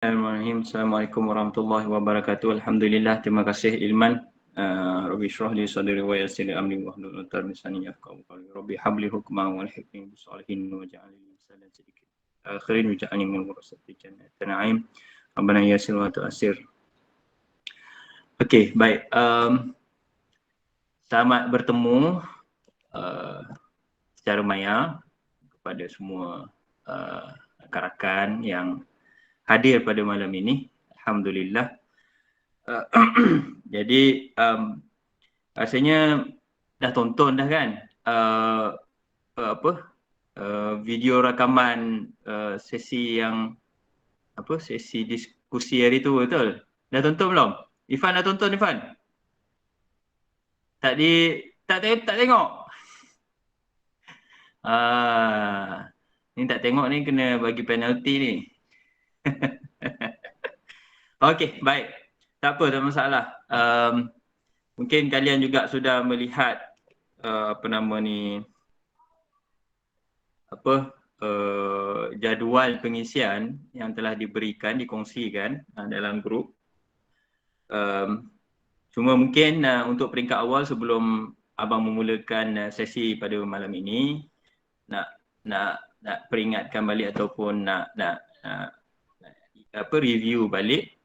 Bismillahirrahmanirrahim. Assalamualaikum warahmatullahi wabarakatuh. Alhamdulillah, terima kasih Ilman. Rabbi shrah li sadri wa yassir li amri wahlul 'uqdatam min lisani yafqahu qawli. Rabbi habli hukman wa alhiqni bis salihin waj'alni min lisanin sidqin akhirin waj'alni min warasatil jannatin na'im. Rabbana yassir wa tu'assir. Okey, baik. Selamat bertemu secara maya kepada semua rakan-rakan yang hadir pada malam ini. Alhamdulillah. Jadi rasanya dah tonton dah kan video rakaman sesi yang sesi diskusi hari tu, betul? Dah tonton belum? Ifan dah tonton, Ifan? Tak tengok. Ni tak tengok ni kena bagi penalti ni. Okey, baik. Tak apa, tak masalah. Mungkin kalian juga sudah melihat jadual pengisian yang telah diberikan, dikongsikan dalam grup. Cuma mungkin untuk peringkat awal sebelum abang memulakan sesi pada malam ini, nak peringatkan balik ataupun nak review balik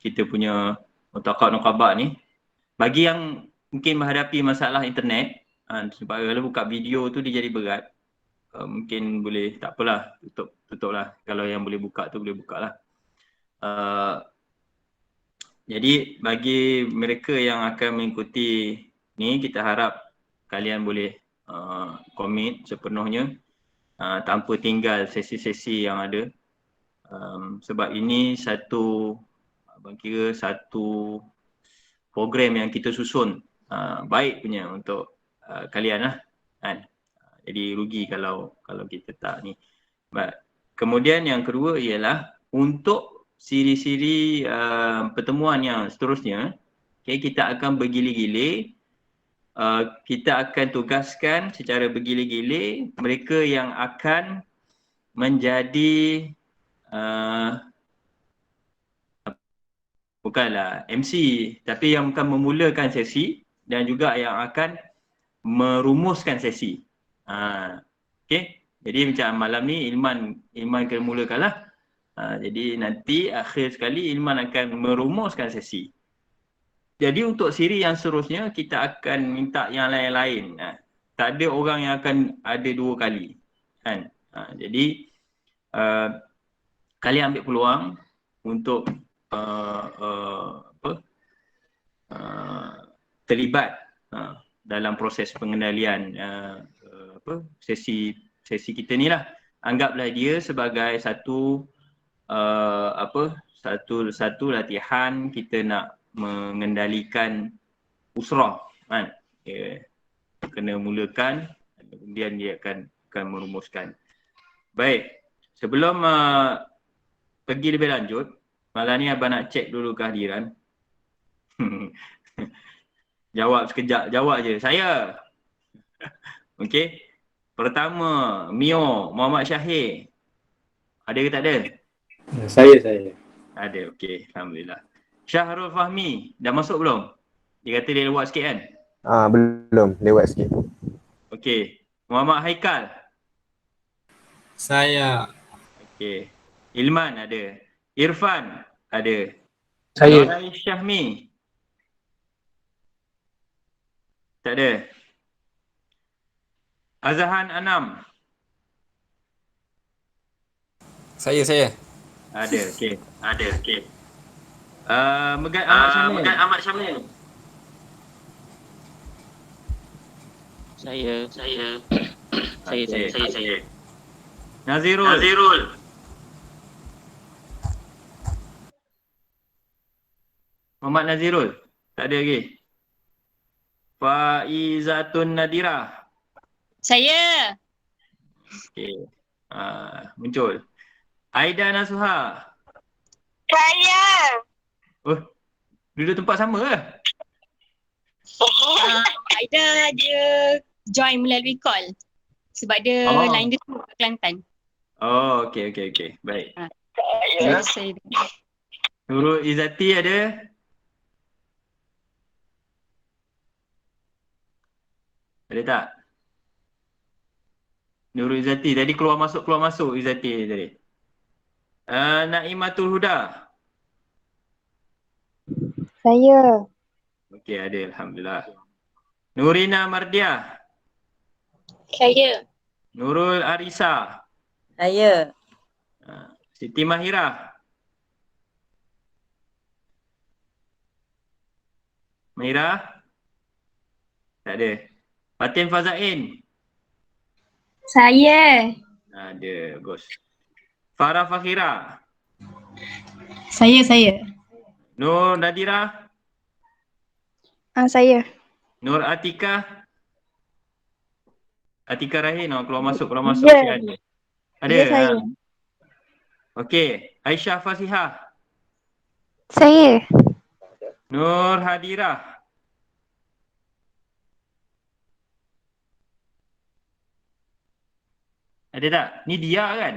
kita punya mutaqab ni. Bagi yang mungkin menghadapi masalah internet, sebab kalau buka video tu dia jadi berat, mungkin boleh, tak apalah, tutup lah. Kalau yang boleh buka tu boleh buka lah. Jadi bagi mereka yang akan mengikuti ni, kita harap kalian boleh komit sepenuhnya tanpa tinggal sesi-sesi yang ada. Sebab ini abang kira satu program yang kita susun baik punya untuk kalian lah kan. Jadi rugi kalau kita tak ni. Kemudian yang kedua ialah untuk siri-siri pertemuan yang seterusnya, okay, kita akan bergilir-gilir. Kita akan tugaskan secara bergilir-gilir mereka yang akan menjadi bukanlah MC, tapi yang akan memulakan sesi dan juga yang akan merumuskan sesi. Okey, jadi macam malam ni Ilman kena mulakan lah. Jadi nanti akhir sekali Ilman akan merumuskan sesi. Jadi untuk siri yang seterusnya kita akan minta yang lain-lain. Tak ada orang yang akan ada dua kali kan. Jadi kalian ambil peluang untuk terlibat dalam proses pengendalian sesi kita ni lah. Anggaplah dia sebagai satu latihan kita nak mengendalikan usrah kan. Kena mulakan, kemudian dia akan merumuskan. Baik, sebelum pergi lebih lanjut, malam ni abang nak cek dulu kehadiran. Jawab sekejap, jawab je. Saya. Okey. Pertama, Mio, Muhammad Syahir. Ada ke tak ada? Saya. Ada, okey. Alhamdulillah. Syahrul Fahmi, dah masuk belum? Dia kata dia lewat sikit kan? Belum, lewat sikit. Okey. Muhammad Haikal. Saya. Okey. Ilman ada. Irfan ada. Saya. Norai Syahmi. Tak ada. Azhan Anam. Saya. Ada, okey. Megat Ahmad Syamil. Saya. Nazirul. Muhammad Nazirul. Tak ada lagi. Faizatun Nadira. Saya. Okey. Muncul. Aida Nasuha. Saya. Oh, duduk tempat sama ke? Aida dia join melalui call sebab dia line dia tu Kelantan. Oh, okey. Baik. Saya. Nurul Izzati ada? Ada tak? Nurul Izzati tadi keluar masuk Izzati tadi. Naimatul Huda. Saya. Okey, ada, alhamdulillah. Nurina Mardiah. Saya. Nurul Arisa. Saya. Siti Mahira. Mahira? Tak ada. Fatin Fazain. Saya. Ada, bagus. Farah Fakhira. Saya. Nur Nadira. Saya. Nur Atika. Atika Rahim. Keluar masuk. Ya. Okay, ada. Ya, saya. Okey. Aisyah Fasihah. Saya. Nur Hadirah. Ada tak? Ni dia kan?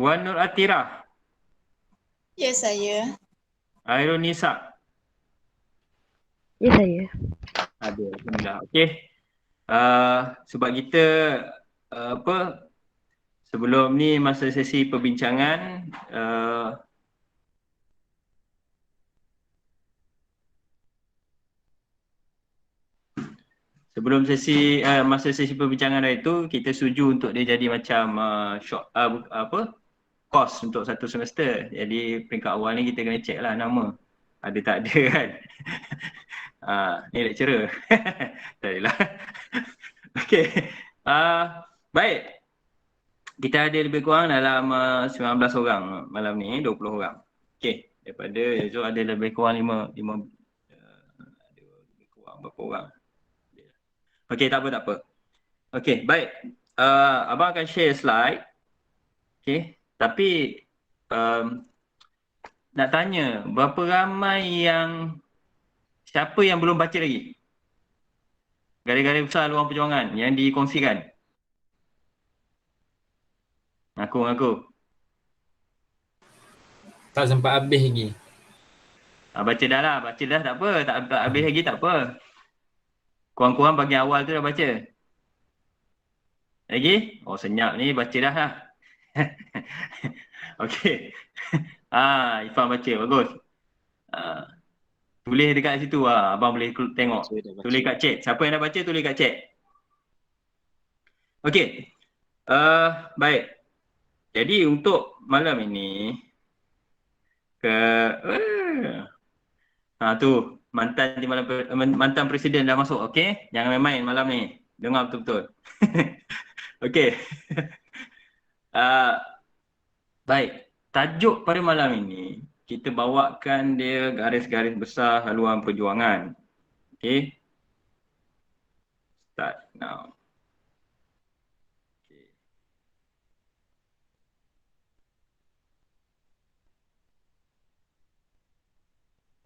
Wan Nur Atirah. Ya, saya. Airun Nisa. Ya, saya. Ada. Alhamdulillah. Okey. Sebab kita sebelum ni masa sesi perbincangan sebelum sesi masa sesi perbincangan hari tu kita setuju untuk dia jadi macam course untuk satu semester. Jadi peringkat awal ni kita kena check lah nama. Ada tak ada kan? Ni lecturer. Tak adalah. Okey. Baik. Kita ada lebih kurang dalam 19 orang malam ni, 20 orang. Okey. Daripada Zul ada lebih kurang 5 ada lebih kurang berapa orang? Okey, tak apa. Okey, baik. Abang akan share slide. Okey. Tapi nak tanya, berapa ramai siapa yang belum baca lagi? Garis-garis besar luang perjuangan yang dikongsikan. Ngaku. Tak sempat habis lagi. Baca dah tak apa. Tak habis lagi tak apa. Kurang-kurang bagian awal tu dah baca. Lagi? Oh senyap ni baca dah lah. Okey. Ifan baca, bagus. Tulis dekat situ abang boleh tengok. Tulis kat chat. Siapa yang dah baca tulis kat chat. Okey. Baik. Jadi untuk malam ini tu mantan presiden dah masuk. Okey. Jangan main-main malam ni. Dengar betul-betul. Okey. Baik. Tajuk pada malam ini kita bawakan dia garis-garis besar haluan perjuangan. Okay. Start now.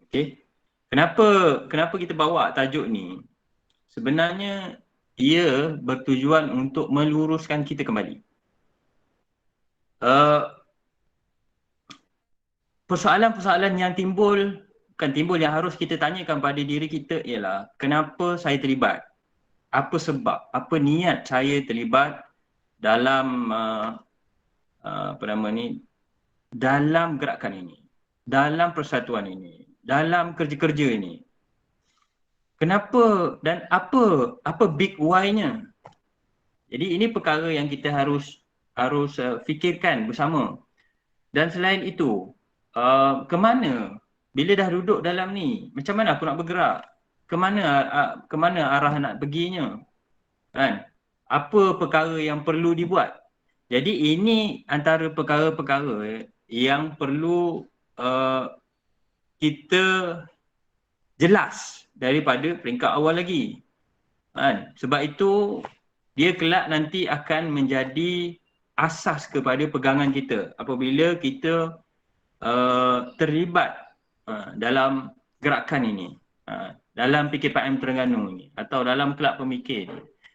Okay. Kenapa kita bawa tajuk ni? Sebenarnya ia bertujuan untuk meluruskan kita kembali. Persoalan-persoalan yang timbul yang harus kita tanyakan pada diri kita ialah kenapa saya terlibat? Apa sebab? Apa niat saya terlibat dalam dalam gerakan ini, dalam persatuan ini, dalam kerja-kerja ini? Kenapa dan apa big why-nya? Jadi ini perkara yang kita harus fikirkan bersama. Dan selain itu, ke mana bila dah duduk dalam ni, macam mana aku nak bergerak? Ke mana arah nak perginya? Kan? Apa perkara yang perlu dibuat? Jadi ini antara perkara-perkara yang perlu kita jelas daripada peringkat awal lagi. Kan? Sebab itu dia kelak nanti akan menjadi asas kepada pegangan kita apabila kita terlibat dalam gerakan ini, dalam PKPM Terengganu ini atau dalam kelab pemikir.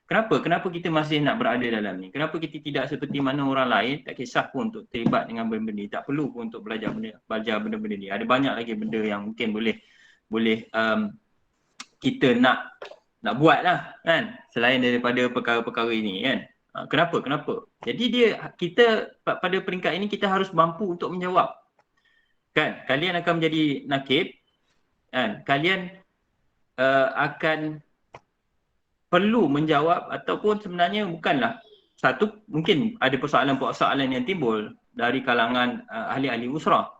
Kenapa? Kenapa kita masih nak berada dalam ni? Kenapa kita tidak seperti mana orang lain, tak kisah pun untuk terlibat dengan benda-benda ni, tak perlu pun untuk belajar benda-benda ni. Ada banyak lagi benda yang mungkin boleh kita nak buat lah kan, selain daripada perkara-perkara ini kan. Kenapa? Jadi kita pada peringkat ini kita harus mampu untuk menjawab. Kan, kalian akan menjadi nakib kan, kalian akan perlu menjawab ataupun sebenarnya bukanlah satu, mungkin ada persoalan-persoalan yang timbul dari kalangan ahli-ahli usrah.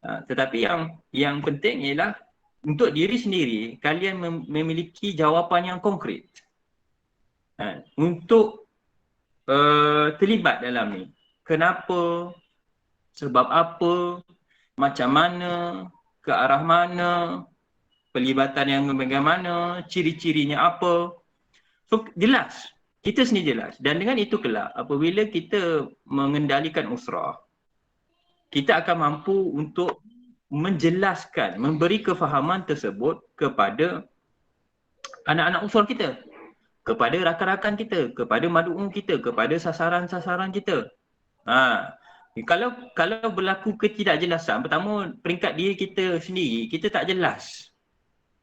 Tetapi yang penting ialah untuk diri sendiri kalian memiliki jawapan yang konkret untuk terlibat dalam ni. Kenapa? Sebab apa? Macam mana? Ke arah mana? Pelibatan yang bagaimana? Ciri-cirinya apa? So jelas. Kita sendiri jelas. Dan dengan itu kelak, apabila kita mengendalikan usrah, kita akan mampu untuk menjelaskan, memberi kefahaman tersebut kepada anak-anak usrah kita, kepada rakan-rakan kita, kepada madu'un kita, kepada sasaran-sasaran kita. Kalau berlaku ketidakjelasan, pertama peringkat diri kita sendiri, kita tak jelas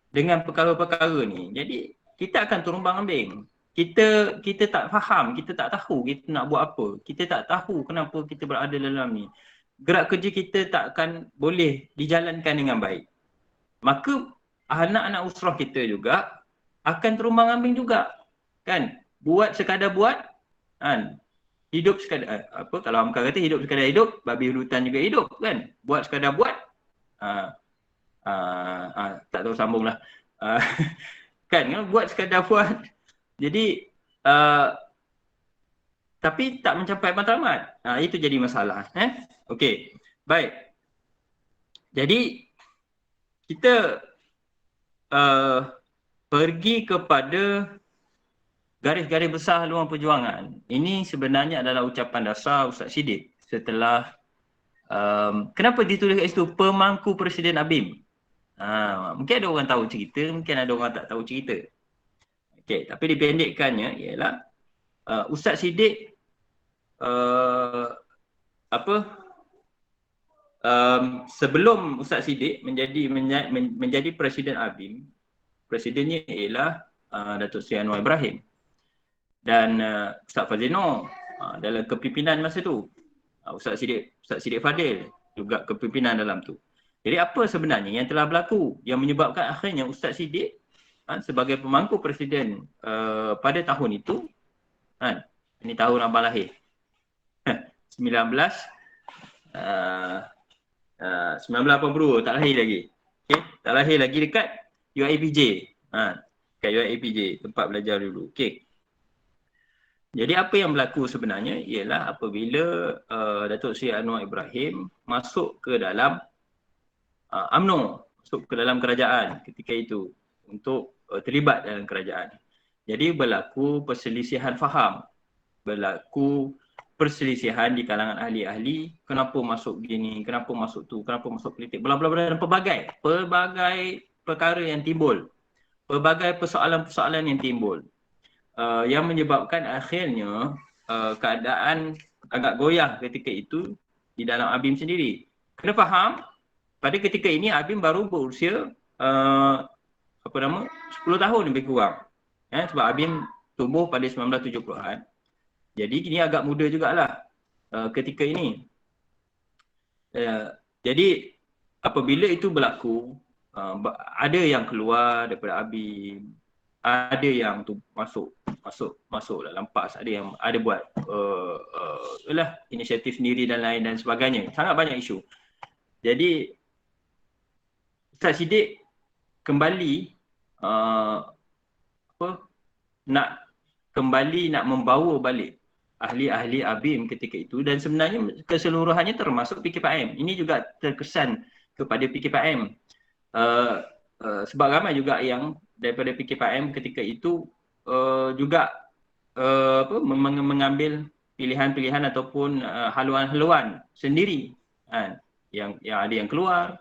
dengan perkara-perkara ni. Jadi kita akan terumbang-ambing. Kita tak faham, kita tak tahu kita nak buat apa. Kita tak tahu kenapa kita berada dalam ni. Gerak kerja kita tak akan boleh dijalankan dengan baik. Maka anak-anak usrah kita juga akan terumbang-ambing juga. Kan? Buat sekadar buat, kan? Hidup sekadar kalau Amkar kata hidup sekadar hidup, babi hutan juga hidup kan. Buat sekadar buat. Tak tahu sambung lah. Kan, buat sekadar buat. Jadi tapi tak mencapai matlamat. Itu jadi masalah. Okey. Baik. Jadi kita pergi kepada garis-garis besar haluan perjuangan. Ini sebenarnya adalah ucapan dasar Ustaz Siddiq setelah kenapa ditulis kat situ pemangku Presiden ABIM. Mungkin ada orang tahu cerita, mungkin ada orang tak tahu cerita. Okey, tapi dipendekkannya ialah Ustaz Siddiq sebelum Ustaz Siddiq menjadi Presiden ABIM, presidennya ialah Datuk Seri Anwar Ibrahim dan Ustaz Fazil Noor dalam kepimpinan masa tu. Ustaz Siddiq Fadil juga kepimpinan dalam tu. Jadi apa sebenarnya yang telah berlaku yang menyebabkan akhirnya Ustaz Siddiq sebagai pemangku presiden pada tahun itu, ini tahun abang lahir 1982, tak lahir lagi. Okay? Tak lahir lagi dekat UiPJ. Dekat UiPJ, tempat belajar dulu. Okay. Jadi apa yang berlaku sebenarnya ialah apabila Datuk Seri Anwar Ibrahim masuk ke dalam UMNO, masuk ke dalam kerajaan ketika itu untuk terlibat dalam kerajaan. Jadi berlaku perselisihan faham, berlaku perselisihan di kalangan ahli-ahli, kenapa masuk gini, kenapa masuk tu, kenapa masuk politik, bla-bla-bla, dan pelbagai perkara yang timbul, pelbagai persoalan-persoalan yang timbul, yang menyebabkan akhirnya keadaan agak goyah ketika itu di dalam ABIM sendiri. Kena faham, pada ketika ini ABIM baru berusia 10 tahun lebih kurang. Sebab ABIM tumbuh pada 1970-an. Jadi ini agak muda jugalah ketika ini. Jadi apabila itu berlaku, ada yang keluar daripada ABIM, ada yang tu masuk dalam PAS, ada buat inisiatif sendiri dan lain dan sebagainya. Sangat banyak isu. Jadi Ustaz Siddiq kembali nak membawa balik ahli-ahli ABIM ketika itu, dan sebenarnya keseluruhannya termasuk PKPM. Ini juga terkesan kepada PKPM. Sebab ramai juga yang daripada PKPM ketika itu juga mengambil pilihan-pilihan ataupun haluan-haluan sendiri. Yang ada yang keluar,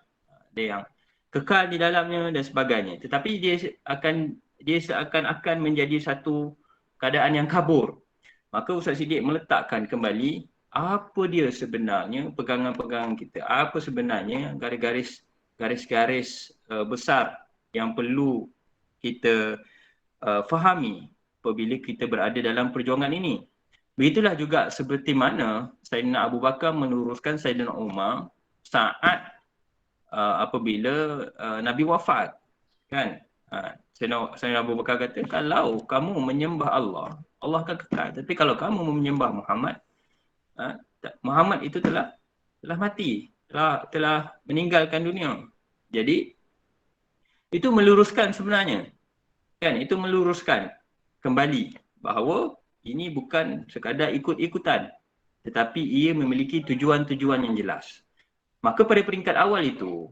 ada yang kekal di dalamnya dan sebagainya. Tetapi dia seakan-akan menjadi satu keadaan yang kabur. Maka Ustaz Siddiq meletakkan kembali apa dia sebenarnya pegangan-pegangan kita, apa sebenarnya garis-garis besar yang perlu kita fahami apabila kita berada dalam perjuangan ini. Begitulah juga seperti mana Saidina Abu Bakar meluruskan Saidina Umar saat apabila Nabi wafat, kan? Saidina Abu Bakar kata, kalau kamu menyembah Allah, Allah akan kekal. Tapi kalau kamu menyembah Muhammad, Muhammad itu telah mati, telah meninggalkan dunia. Jadi itu meluruskan sebenarnya, kan? Itu meluruskan kembali bahawa ini bukan sekadar ikut-ikutan, tetapi ia memiliki tujuan-tujuan yang jelas. Maka pada peringkat awal itu,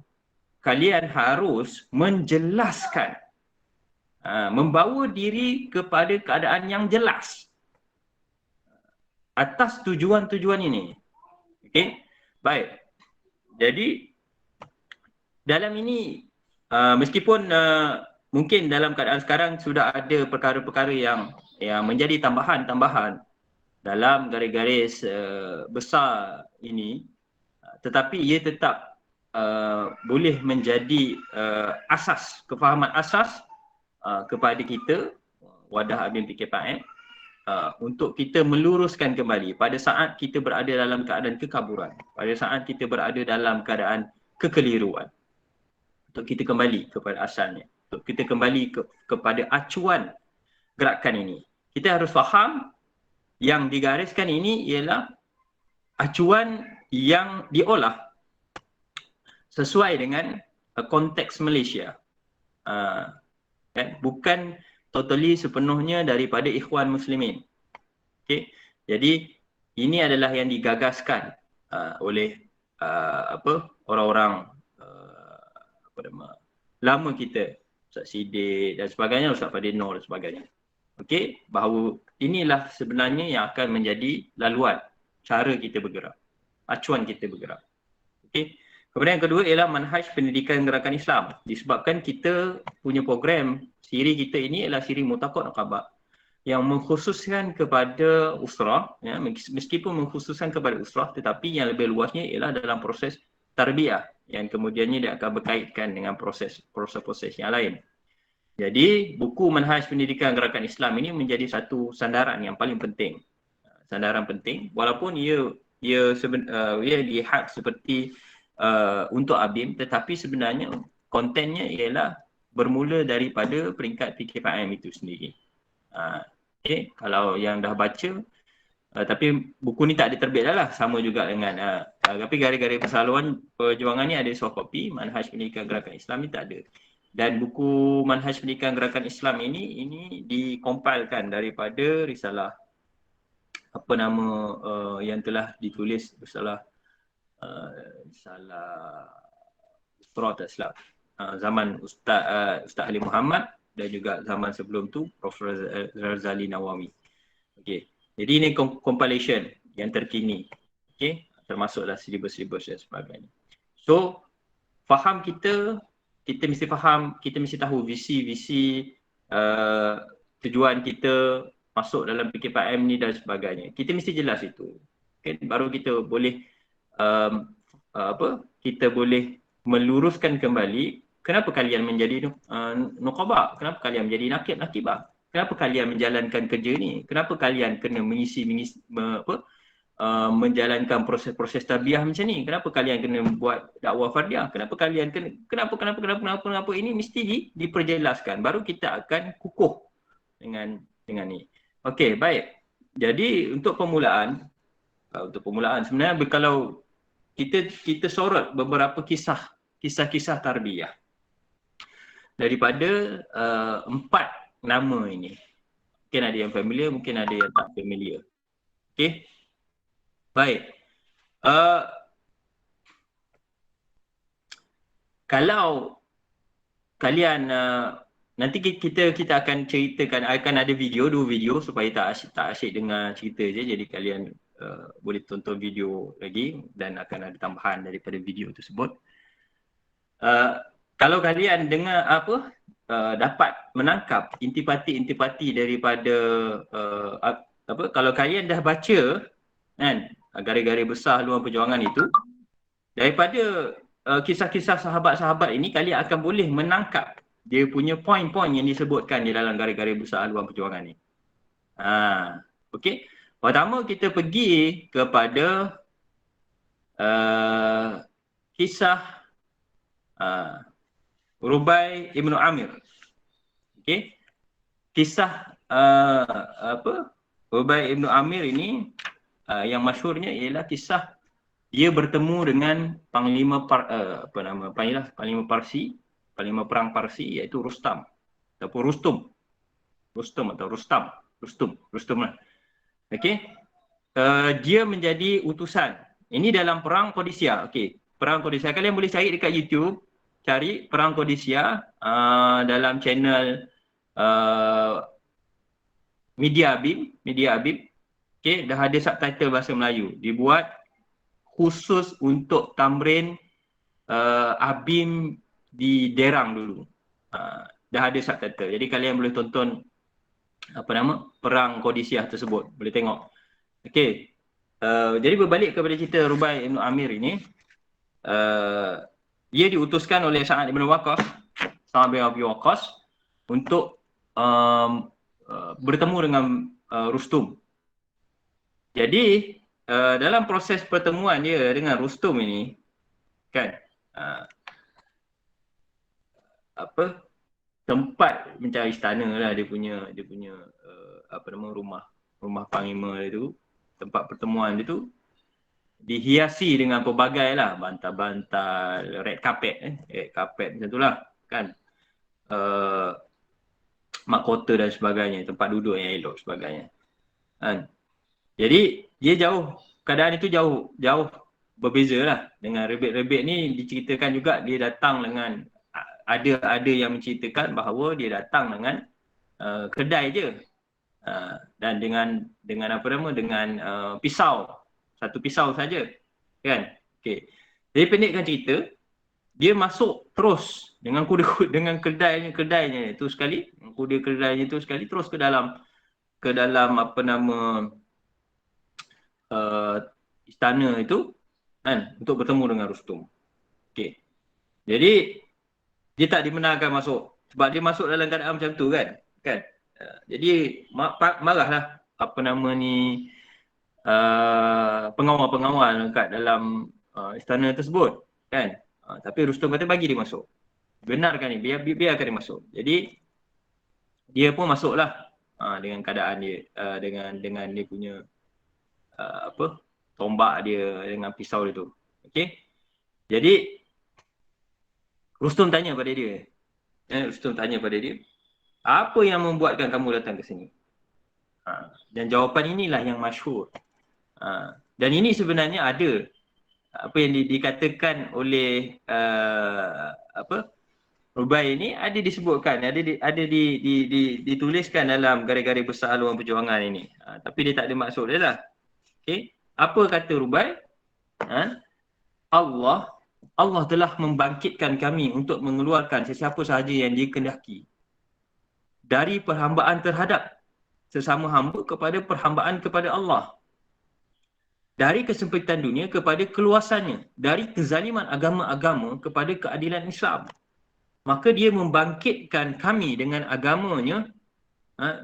kalian harus menjelaskan, membawa diri kepada keadaan yang jelas atas tujuan-tujuan ini. Okey, baik. Jadi dalam ini meskipun mungkin dalam keadaan sekarang sudah ada perkara-perkara yang menjadi tambahan-tambahan dalam garis-garis besar ini, tetapi ia tetap boleh menjadi asas, kefahaman asas kepada kita wadah ABIM PKPM untuk kita meluruskan kembali pada saat kita berada dalam keadaan kekaburan, pada saat kita berada dalam keadaan kekeliruan, untuk kita kembali kepada asalnya, untuk kita kembali kepada acuan gerakan ini. Kita harus faham yang digariskan ini ialah acuan yang diolah sesuai dengan konteks Malaysia. Bukan totally sepenuhnya daripada ikhwan muslimin. Okay? Jadi ini adalah yang digagaskan oleh orang-orang lama kita, Ustaz Siddiq dan sebagainya, Ustaz Fadil Nur dan sebagainya. Okey, bahawa inilah sebenarnya yang akan menjadi laluan cara kita bergerak, acuan kita bergerak. Okey. Kemudian yang kedua ialah manhaj pendidikan gerakan Islam. Disebabkan kita punya program, siri kita ini ialah siri Mutaqad Aqabah yang mengkhususkan kepada usrah, ya, meskipun mengkhususkan kepada usrah, tetapi yang lebih luasnya ialah dalam proses tarbiyah yang kemudiannya dia akan berkaitkan dengan proses yang lain. Jadi buku manhaj pendidikan gerakan Islam ini menjadi satu sandaran yang paling penting. Sandaran penting walaupun ia dilihat seperti untuk ABIM, tetapi sebenarnya kontennya ialah bermula daripada peringkat PKPM itu sendiri. Okay. Kalau yang dah baca, tapi buku ni tak ada terbit dah lah, sama juga dengan tapi garis-garis perselaluan perjuangan ni ada soft copy, manhaj pendidikan gerakan Islam ni tak ada. Dan buku manhaj pendidikan gerakan Islam ini dikompilkan daripada risalah yang telah ditulis, risalah Usrah tak silap, zaman Ustaz Ali Muhammad dan juga zaman sebelum tu Prof Razali Nawawi. Okey. Jadi ini compilation yang terkini. Okey, termasuklah silibus-silibus dan sebagainya. So, faham kita mesti faham, kita mesti tahu visi tujuan kita masuk dalam PKPM ni dan sebagainya. Kita mesti jelas itu. Okay? Baru kita boleh kita boleh meluruskan kembali kenapa kalian menjadi nuqabah, kenapa kalian menjadi nakibah, kenapa kalian menjalankan kerja ni, kenapa kalian kena menjalankan proses-proses tarbiyah macam ni, kenapa kalian kena buat dakwah fardiyah, kenapa kalian kena kenapa ini mesti diperjelaskan, baru kita akan kukuh dengan ni. Okey, baik. Jadi untuk permulaan sebenarnya kalau kita sorot beberapa kisah tarbiyah daripada 4 nama ini. Mungkin ada yang familiar, mungkin ada yang tak familiar. Okey. Baik. Kalau kalian nanti kita akan ceritakan, akan ada dua video supaya tak asyik dengar cerita je. Jadi kalian boleh tonton video lagi dan akan ada tambahan daripada video tersebut. Kalau kalian dengar dapat menangkap intipati-intipati daripada kalau kalian dah baca kan garis-garis besar haluan perjuangan itu, daripada kisah-kisah sahabat-sahabat ini kalian akan boleh menangkap dia punya poin-poin yang disebutkan di dalam garis-garis besar haluan perjuangan ni. Okey. Pertama kita pergi kepada kisah Rubai Ibnu Amir. Okey. Kisah Rubai Ibnu Amir ini yang masyhurnya ialah kisah dia bertemu dengan panglima panglima Parsi, panglima perang Parsi iaitu Rustam ataupun Rustum lah. Okey. Dia menjadi utusan. Ini dalam perang Qadisiyah. Okey. Perang Qadisiyah kalian boleh cari dekat YouTube, cari perang Qadisiyah dalam channel Media Habib. Okey, dah ada subtitle bahasa Melayu. Dibuat khusus untuk Tamrin Abim di Derang dulu. Dah ada subtitle. Jadi kalian boleh tonton perang Qadisiyah tersebut. Boleh tengok. Okey. Jadi berbalik kepada cerita Rubai Ibnu Amir ini, dia diutuskan oleh Sa'ad bin Abi Waqqas untuk bertemu dengan Rustum. Jadi dalam proses pertemuan dia dengan Rustum ini kan tempat mencari istana lah dia punya rumah panglima dia tu, tempat pertemuan dia tu dihiasi dengan pelbagai lah, bantal-bantal, red carpet macam tu lah kan, mahkota dan sebagainya, tempat duduk yang elok sebagainya kan. Jadi dia keadaan itu jauh berbeza lah dengan rebit-rebit ni. Diceritakan juga dia datang dengan ada yang menceritakan bahawa dia datang dengan kedai je dan dengan pisau, satu pisau saja kan. Okey. Jadi pendekkan cerita, dia masuk terus dengan kedainya itu sekali, terus ke dalam istana itu kan untuk bertemu dengan Rustum. Okey. Jadi dia tak dibenarkan masuk sebab dia masuk dalam keadaan macam tu kan. Jadi marahlah pengawal-pengawal kat dalam istana tersebut kan. Tapi Rustum kata bagi dia masuk. Benarkan ni, biarkan dia masuk. Jadi dia pun masuklah dengan keadaan dia dengan dia punya tombak dia dengan pisau dia tu. Okey. Jadi Rustum tanya pada dia. Apa yang membuatkan kamu datang ke sini? Dan jawapan inilah yang masyhur. Dan ini sebenarnya ada apa yang dikatakan oleh Rubai ini ada disebutkan, ada dituliskan dalam garis-garis besar haluan perjuangan ini. Tapi dia tak ada maksud dia lah. Okey, apa kata Rubai? Allah telah membangkitkan kami untuk mengeluarkan sesiapa sahaja yang dikehendaki dari perhambaan terhadap sesama hamba kepada perhambaan kepada Allah, dari kesempitan dunia kepada keluasannya, dari kezaliman agama-agama kepada keadilan Islam. Maka dia membangkitkan kami dengan agamanya,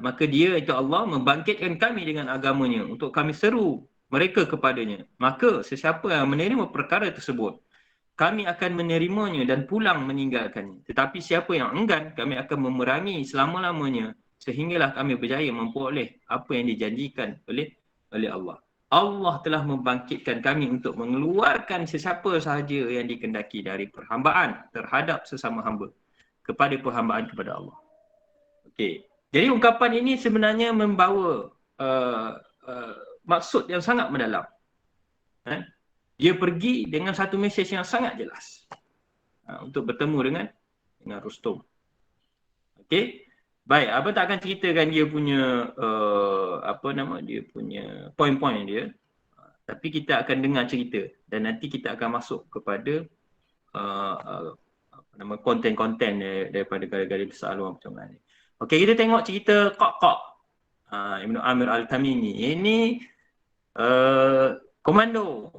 maka dia itu Allah membangkitkan kami dengan agamanya untuk kami seru mereka kepadanya. Maka sesiapa yang menerima perkara tersebut, kami akan menerimanya dan pulang meninggalkannya. Tetapi siapa yang enggan, kami akan memerangi selama-lamanya sehinggalah kami berjaya memperoleh apa yang dijanjikan oleh Allah. Allah telah membangkitkan kami untuk mengeluarkan sesiapa sahaja yang dikehendaki dari perhambaan terhadap sesama hamba kepada perhambaan kepada Allah. Okey. Jadi ungkapan ini sebenarnya membawa maksud yang sangat mendalam. Dia pergi dengan satu mesej yang sangat jelas untuk bertemu dengan Rustum. Okey. Baik, Abang tak akan ceritakan dia punya dia punya poin-poin dia. Tapi kita akan dengar cerita dan nanti kita akan masuk kepada nama konten-konten daripada garis-garis besar luar macam mana. Okey, kita tengok cerita Kok. Ibnu Amir Al-Tamimi. Ini komando.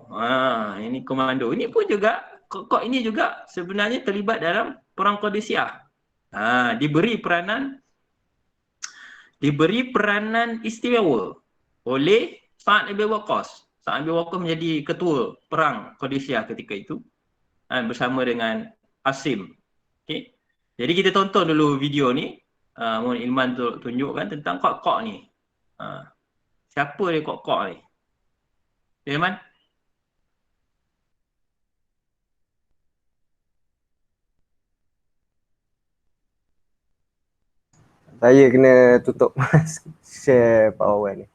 Ini komando. Ini pun juga Kok ini juga sebenarnya terlibat dalam perang Qadisiyah. Diberi peranan istimewa oleh Sa'ad bin Waqqas. Sa'ad bin Waqqas menjadi ketua perang Qadisiyah ketika itu bersama dengan Asim. Okay. Jadi kita tonton dulu video ni. Mohon Ilman tunjukkan tentang Kok ni. Siapa dia Kok ni? Ilman? Saya kena tutup share PowerPoint ni.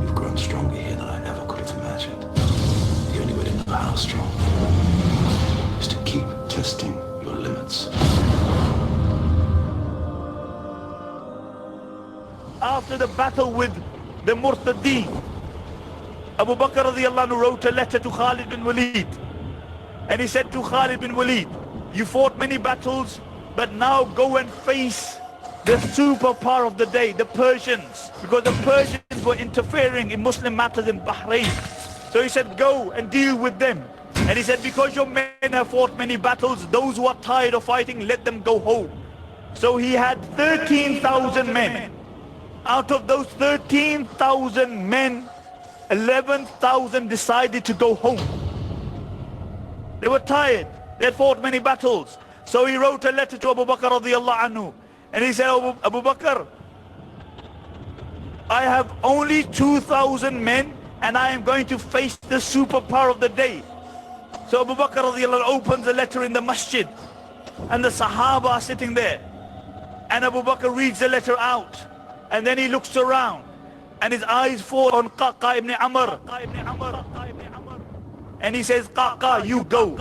You've grown stronger here than I ever could have imagined. The only way to know how strong is to keep testing your limits. After the battle with the Murtadeen, Abu Bakr radiallahu anhu wrote a letter to Khalid bin Walid, and he said to Khalid bin Walid, you fought many battles, but now go and face the superpower of the day, the Persians, because the Persians were interfering in Muslim matters in Bahrain. So he said, go and deal with them. And he said, because your men have fought many battles, those who are tired of fighting, let them go home. So he had 13,000 men. Out of those 13,000 men, 11,000 decided to go home. They were tired. They had fought many battles. So he wrote a letter to Abu Bakr radiallahu anhu. And he said, Abu Bakr, I have only 2,000 men and I am going to face the superpower of the day. So Abu Bakr radiallahu anhu opens the letter in the masjid. And the Sahaba are sitting there. And Abu Bakr reads the letter out. And then he looks around. And his eyes fall on Qaqa ibn Amr. And he says, Qaqa, you go.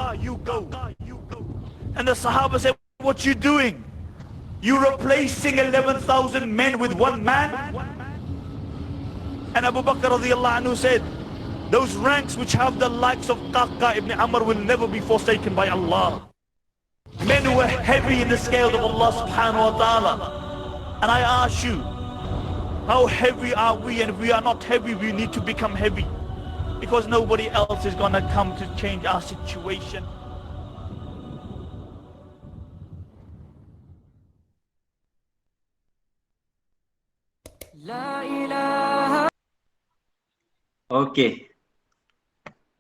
And the Sahaba said, what you doing? You replacing 11,000 men with one man? And Abu Bakr radiallahu anhu said, those ranks which have the likes of Qaqa ibn Amr will never be forsaken by Allah. Men who are heavy in the scales of Allah subhanahu wa ta'ala. And I ask you, how heavy are we? And if we are not heavy, we need to become heavy. Because nobody else is going to come to change our situation. Okey.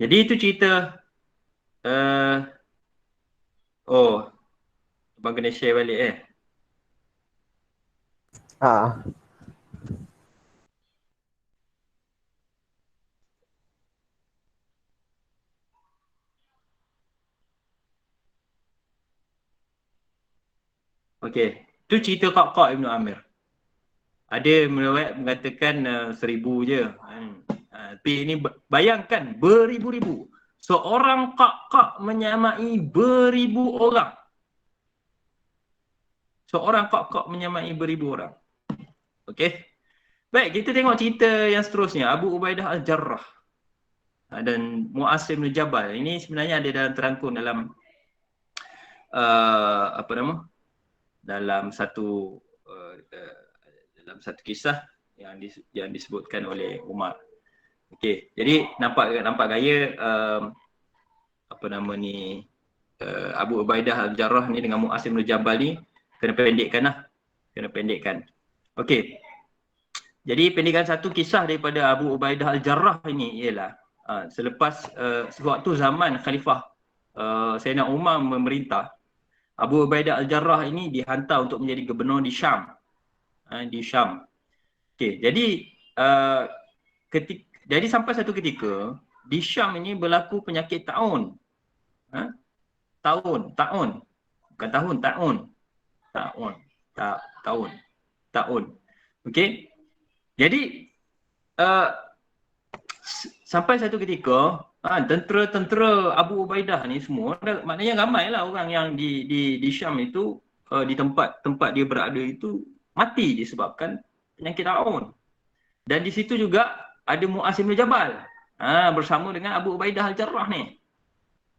Jadi itu cerita abang kena share balik Okey, itu cerita Kak Ibnu Amir. Ada meriwayat mengatakan 1,000 je. Tapi ini bayangkan beribu-ribu. Seorang Kak menyamai beribu orang. Seorang Kak menyamai beribu orang. Okey. Baik, kita tengok cerita yang seterusnya. Abu Ubaidah Al-Jarrah dan Mu'asim bin Jabal. Ini sebenarnya ada dalam terangkum dalam dalam satu kisah yang disebutkan oleh Umar. Okey, jadi nampak gaya Abu Ubaidah Al-Jarrah ni dengan Mu'asim bin Jabal ni kena pendekkan. Okey. Jadi pendekkan satu kisah daripada Abu Ubaidah Al-Jarrah ini ialah selepas sewaktu zaman Khalifah Sayyidina Umar memerintah, Abu Ubaidah Al-Jarrah ini dihantar untuk menjadi gubernur di Syam. Okey, jadi sampai satu ketika di Syam ini berlaku penyakit taun. Taun. Okey. Jadi sampai satu ketika tentera Abu Ubaidah ni semua, maknanya ramailah orang yang di Syam itu, di tempat dia berada itu mati disebabkan penyakit Aun. Dan di situ juga ada Mu'az bin Jabal bersama dengan Abu Ubaidah Al-Jarrah ni.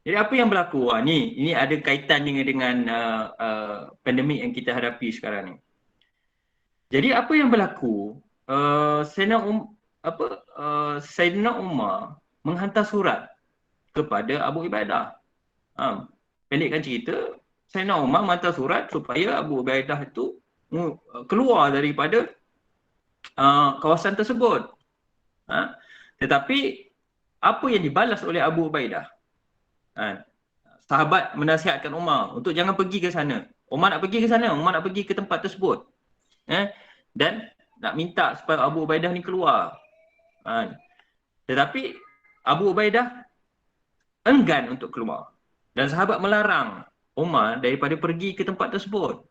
Jadi apa yang berlaku? Ini ada kaitan dengan pandemik yang kita hadapi sekarang ni. Jadi apa yang berlaku? Sayyidina Umar menghantar surat kepada Abu Ubaidah. Pendekkan cerita, Sayyidina Umar menghantar surat supaya Abu Ubaidah itu keluar daripada kawasan tersebut. Tetapi apa yang dibalas oleh Abu Ubaidah? Sahabat menasihatkan Umar untuk jangan pergi ke sana. Umar nak pergi ke sana, Umar nak pergi ke tempat tersebut. Dan nak minta supaya Abu Ubaidah ni keluar. Tetapi Abu Ubaidah enggan untuk keluar. Dan sahabat melarang Umar daripada pergi ke tempat tersebut.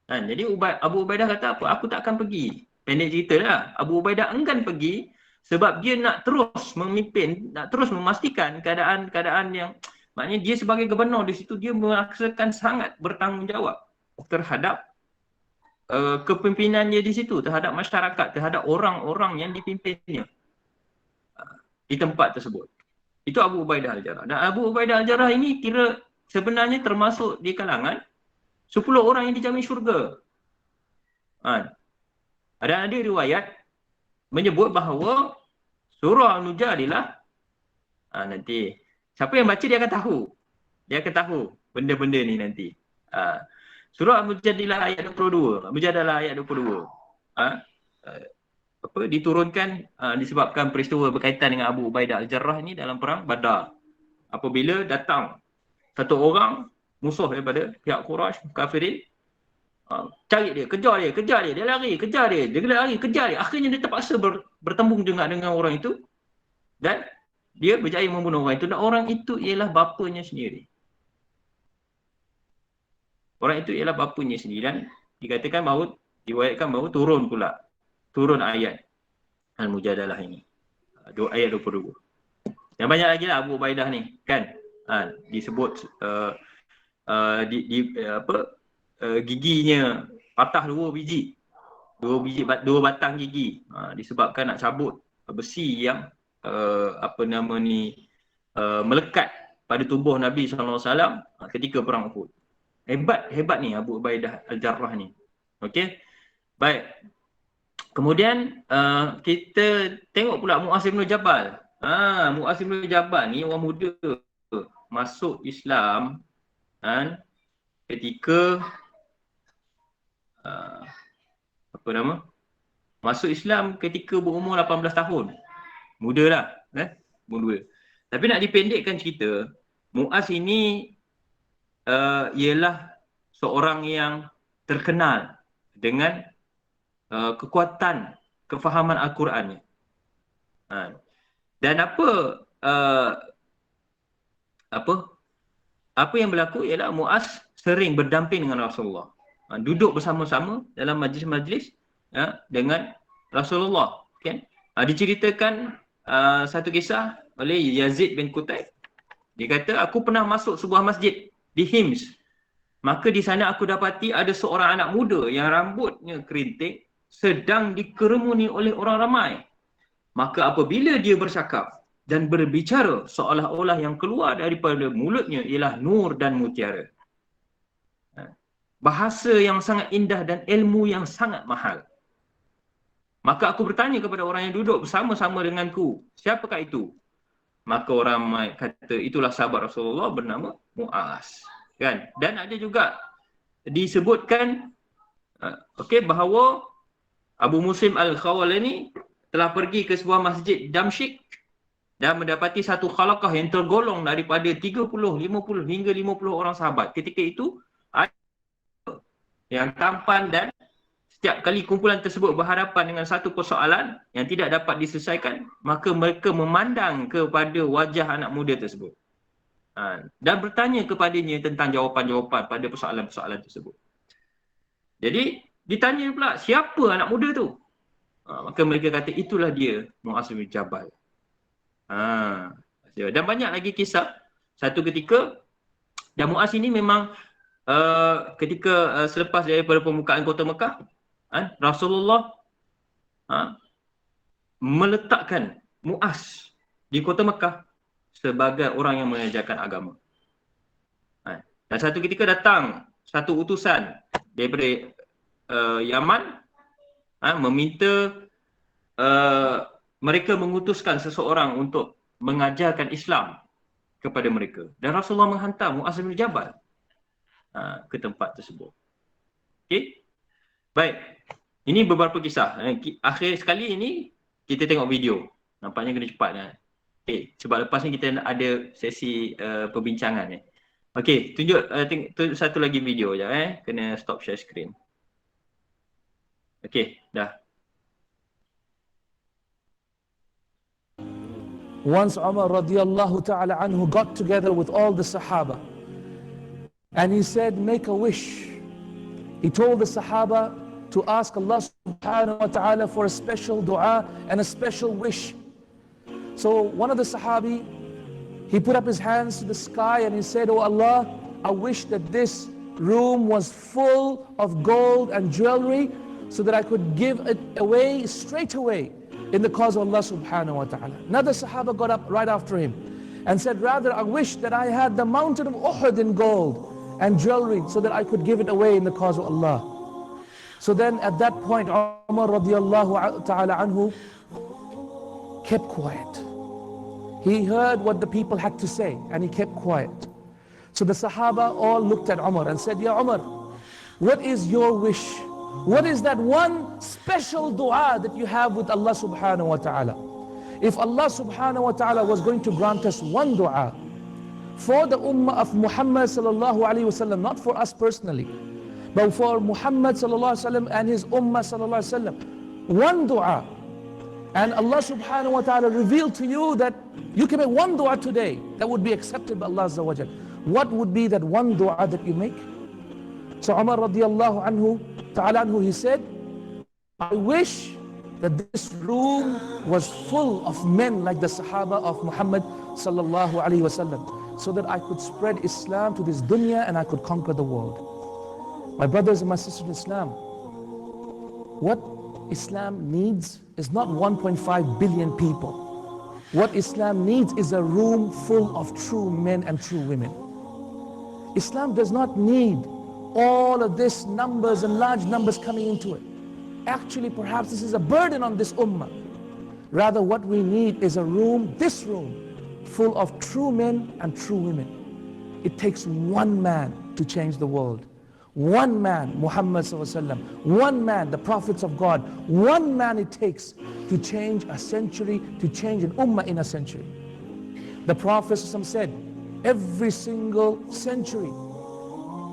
Jadi Abu Ubaidah kata apa? Aku tak akan pergi. Pendek cerita lah. Abu Ubaidah enggan pergi sebab dia nak terus memimpin, nak terus memastikan keadaan yang, maknanya dia sebagai gubernur di situ, dia merasakan sangat bertanggungjawab terhadap kepimpinan dia di situ, terhadap masyarakat, terhadap orang-orang yang dipimpinnya di tempat tersebut. Itu Abu Ubaidah Al-Jarrah. Dan Abu Ubaidah Al-Jarrah ini kira sebenarnya termasuk di kalangan 10 orang yang dijamin syurga. Ada riwayat menyebut bahawa surah Al-Mujadilah, nanti siapa yang baca dia akan tahu. Dia akan tahu benda-benda ni nanti. Surah Al-Mujadilah ayat 22. Al-Mujadilah ayat 22. Diturunkan disebabkan peristiwa berkaitan dengan Abu Ubaidah Al-Jarrah ini dalam perang Badar. Apabila datang satu orang musuh daripada pihak Quraisy, kafirin, cari dia, kejar dia, dia lari, kejar dia lari, kejar dia. Akhirnya dia terpaksa bertembung juga dengan orang itu dan dia berjaya membunuh orang itu, dan orang itu ialah bapanya sendiri. Orang itu ialah bapanya sendiri, dan dikatakan bahawa, diwayatkan bahawa turun ayat Al-Mujadalah ini. Ayat 22. Dan banyak lagi lah Abu Ubaidah ni, kan? Disebut giginya patah 2 biji. 2 batang gigi. Disebabkan nak cabut besi yang melekat pada tubuh Nabi SAW ketika perang Uhud. Hebat ni Abu Ubaidah Al-Jarrah ni. Okey. Baik. Kemudian kita tengok pula Mu'az bin Jabal. Mu'az bin Jabal ni orang muda masuk Islam ketika masuk Islam ketika berumur 18 tahun. Muda lah, muda. Tapi nak dipendekkan cerita, Mu'az ini ialah seorang yang terkenal dengan kekuatan kefahaman Al-Qurannya. Dan apa yang berlaku ialah Mu'az sering berdamping dengan Rasulullah. Duduk bersama-sama dalam majlis-majlis dengan Rasulullah. Okay? Diceritakan satu kisah oleh Yazid bin Qutayb. Dia kata, aku pernah masuk sebuah masjid di Hims. Maka di sana aku dapati ada seorang anak muda yang rambutnya kerinting sedang dikerumuni oleh orang ramai. Maka apabila dia bercakap dan berbicara, seolah-olah yang keluar daripada mulutnya ialah nur dan mutiara. Bahasa yang sangat indah dan ilmu yang sangat mahal. Maka aku bertanya kepada orang yang duduk bersama-sama denganku, siapakah itu? Maka orang ramai kata, itulah sahabat Rasulullah bernama Mu'az. Kan? Dan ada juga disebutkan bahawa Abu Muslim Al-Khawalani telah pergi ke sebuah masjid Damsyik dan mendapati satu khalaqah yang tergolong daripada 30, 50 hingga 50 orang sahabat. Ketika itu ada yang tampan, dan setiap kali kumpulan tersebut berhadapan dengan satu persoalan yang tidak dapat diselesaikan, maka mereka memandang kepada wajah anak muda tersebut dan bertanya kepadanya tentang jawapan-jawapan pada persoalan-persoalan tersebut. Jadi ditanya pula, siapa anak muda tu? Maka mereka kata, itulah dia, Mu'az bin Jabal. Dan banyak lagi kisah. Satu ketika, dan Mu'az ini memang ketika selepas daripada pembukaan kota Mekah, Rasulullah meletakkan Muaz di kota Mekah sebagai orang yang mengajarkan agama. Dan satu ketika datang satu utusan daripada Yaman meminta mereka mengutuskan seseorang untuk mengajarkan Islam kepada mereka. Dan Rasulullah menghantar Muaz bin Jabal ke tempat tersebut. Okey? Baik. Ini beberapa kisah. Akhir sekali ini kita tengok video. Nampaknya kena cepat. Okey, sebab lepas ni kita ada sesi perbincangan. Okey, tunjuk satu lagi video je. Kena stop share screen. Okey, dah. Once Umar radiallahu ta'ala anhu got together with all the Sahaba and he said, make a wish. He told the Sahaba to ask Allah subhanahu wa ta'ala for a special dua and a special wish. So one of the Sahabi, he put up his hands to the sky and he said, oh Allah, I wish that this room was full of gold and jewelry so that I could give it away straight away in the cause of Allah subhanahu wa ta'ala. Another Sahaba got up right after him and said, rather I wish that I had the mountain of Uhud in gold and jewelry so that I could give it away in the cause of Allah. So then at that point Umar radiallahu ta'ala anhu kept quiet. He heard what the people had to say and he kept quiet. So the Sahaba all looked at Umar and said, Ya Umar, what is your wish? What is that one special dua that you have with Allah subhanahu wa ta'ala? If Allah subhanahu wa ta'ala was going to grant us one dua for the ummah of Muhammad sallallahu alayhi wa sallam, not for us personally, but for Muhammad sallallahu alayhi wa sallam and his ummah sallallahu alayhi wa sallam, one dua, and Allah subhanahu wa ta'ala revealed to you that you can make one dua today that would be accepted by Allah azza wa jal, what would be that one dua that you make? So Umar radiallahu anhu ta'ala anhu, he said, I wish that this room was full of men like the Sahaba of Muhammad sallallahu alayhi wa sallam, so that I could spread Islam to this dunya and I could conquer the world. My brothers and my sisters in Islam, what Islam needs is not 1.5 billion people. What Islam needs is a room full of true men and true women. Islam does not need all of this numbers and large numbers coming into it. Actually, perhaps this is a burden on this ummah. Rather, what we need is a room, this room, full of true men and true women. It takes one man to change the world. One man, Muhammad sallallahu alaihi wasallam. One man, the prophets of God. One man it takes to change a century, to change an ummah in a century. The Prophet said, every single century,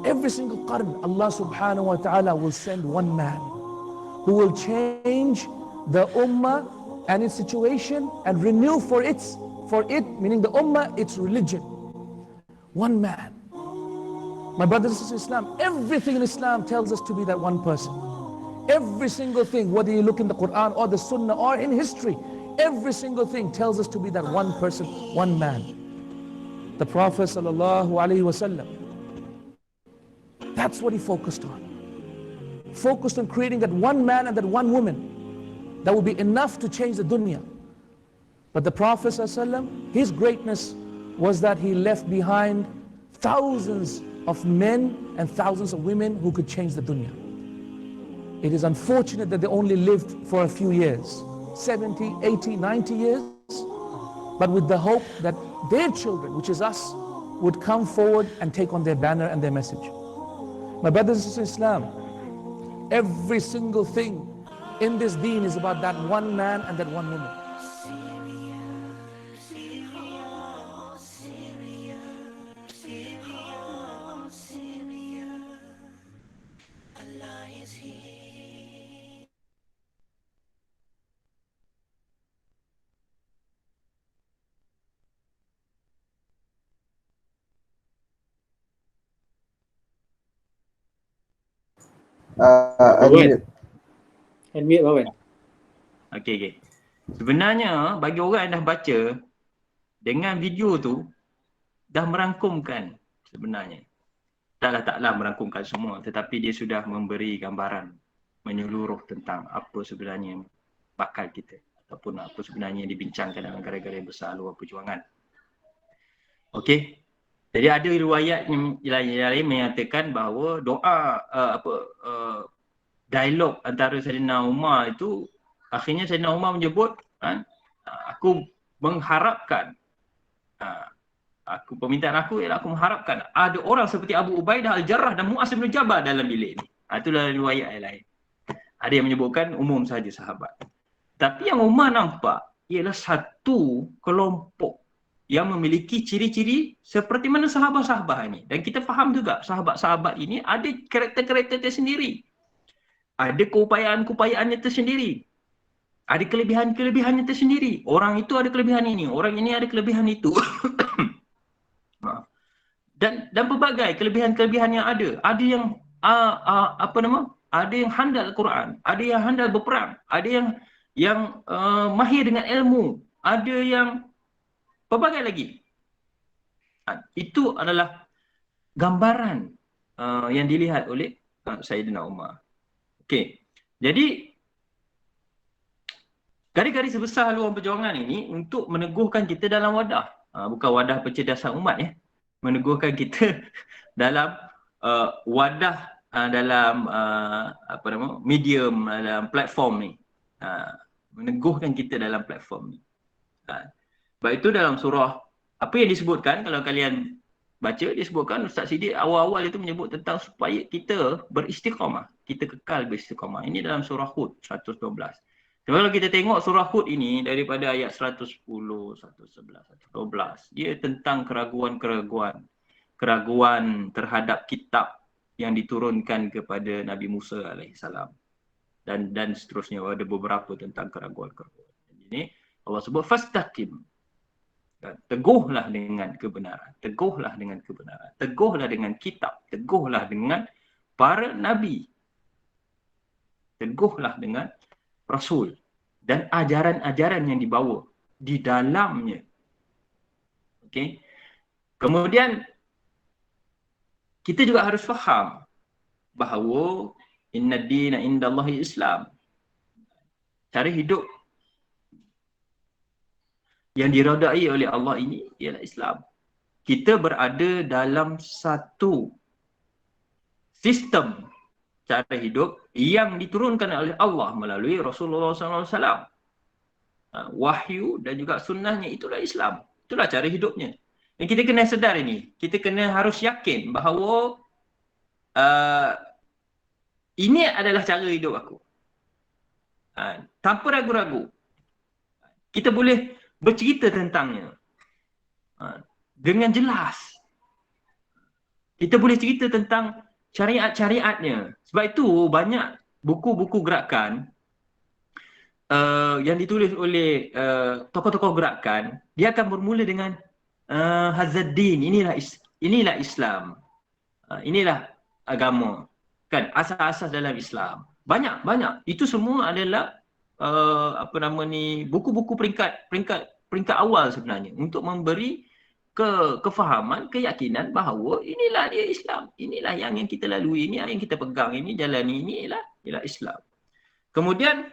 every single qarn, Allah subhanahu wa ta'ala will send one man who will change the ummah and its situation and renew for it, meaning the ummah, its religion. One man. My brothers and sisters in Islam, everything in Islam tells us to be that one person. Every single thing, whether you look in the Quran or the Sunnah or in history, every single thing tells us to be that one person, one man. The Prophet sallallahu alaihi wasallam, that's what he focused on. Focused on creating that one man and that one woman that would be enough to change the dunya. But the Prophet ﷺ, his greatness was that he left behind thousands of men and thousands of women who could change the dunya. It is unfortunate that they only lived for a few years, 70, 80, 90 years, but with the hope that their children, which is us, would come forward and take on their banner and their message. My brothers and sisters in Islam, every single thing in this deen is about that one man and that one woman. Unmute. Unmute Bawan. Okey. Sebenarnya bagi orang yang dah baca, dengan video tu dah merangkumkan sebenarnya. Taklah merangkumkan semua, tetapi dia sudah memberi gambaran menyeluruh tentang apa sebenarnya bakal kita ataupun apa sebenarnya yang dibincangkan dalam karya-karya besar luar perjuangan. Okey. Jadi ada riwayat yang lain menyatakan bahawa doa dialog antara Saidina Umar itu akhirnya Saidina Umar menyebut aku mengharapkan permintaan aku ialah aku mengharapkan ada orang seperti Abu Ubaidah Al-Jarrah dan Mu'az bin Jabal dalam bilik ni. Itulah riwayat yang lain. Ada yang menyebutkan umum sahaja sahabat. Tapi yang Umar nampak ialah satu kelompok yang memiliki ciri-ciri seperti mana sahabat-sahabat ini. Dan kita faham juga sahabat-sahabat ini ada karakter-karakter tersendiri. Ada keupayaan-keupayaannya tersendiri. Ada kelebihan-kelebihannya tersendiri. Orang itu ada kelebihan ini, orang ini ada kelebihan itu. Dan pelbagai kelebihan-kelebihan yang ada. Ada yang ada yang handal Al-Quran, ada yang handal berperang, ada yang mahir dengan ilmu, ada yang pelbagai lagi. Itu adalah gambaran yang dilihat oleh Sayyidina Umar. Okey. Jadi garis-garis besar haluan perjuangan ini untuk meneguhkan kita dalam wadah. Bukan wadah pencerdasan umat ya. Meneguhkan kita dalam wadah dalam medium, dalam platform ni. Meneguhkan kita dalam platform ni. Sebab itu dalam surah, apa yang disebutkan kalau kalian baca, disebutkan Ustaz Siddiq awal-awal itu menyebut tentang supaya kita beristiqamah, kita kekal beristiqamah. Ini dalam surah Hud 112. Kalau kita tengok surah Hud ini daripada ayat 110, 111, 112, dia tentang keraguan-keraguan terhadap kitab yang diturunkan kepada Nabi Musa alaihissalam. Dan seterusnya ada beberapa tentang keraguan-keraguan. Ini Allah sebut fastaqim. Teguhlah dengan kebenaran, teguhlah dengan kebenaran, teguhlah dengan kitab, teguhlah dengan para nabi, teguhlah dengan rasul dan ajaran-ajaran yang dibawa di dalamnya. Okey. Kemudian kita juga harus faham bahawa inna dina indallahi Islam. Cara hidup yang dirodai oleh Allah ini ialah Islam. Kita berada dalam satu sistem cara hidup yang diturunkan oleh Allah melalui Rasulullah SAW. Wahyu dan juga sunnahnya itulah Islam. Itulah cara hidupnya. Dan kita kena sedar ini. Kita kena harus yakin bahawa ini adalah cara hidup aku. Tanpa ragu-ragu. Kita boleh bercerita tentangnya dengan jelas. Kita boleh cerita tentang syariat-syariatnya. Sebab itu banyak buku-buku gerakan yang ditulis oleh tokoh-tokoh gerakan, dia akan bermula dengan Hazaddin, inilah Islam. Inilah agama. Kan asas-asas dalam Islam. Banyak. Itu semua adalah buku-buku peringkat awal sebenarnya untuk memberi kefahaman, keyakinan bahawa inilah dia Islam. Inilah yang kita lalui, ini yang kita pegang, ini jalani, ini ialah Islam. Kemudian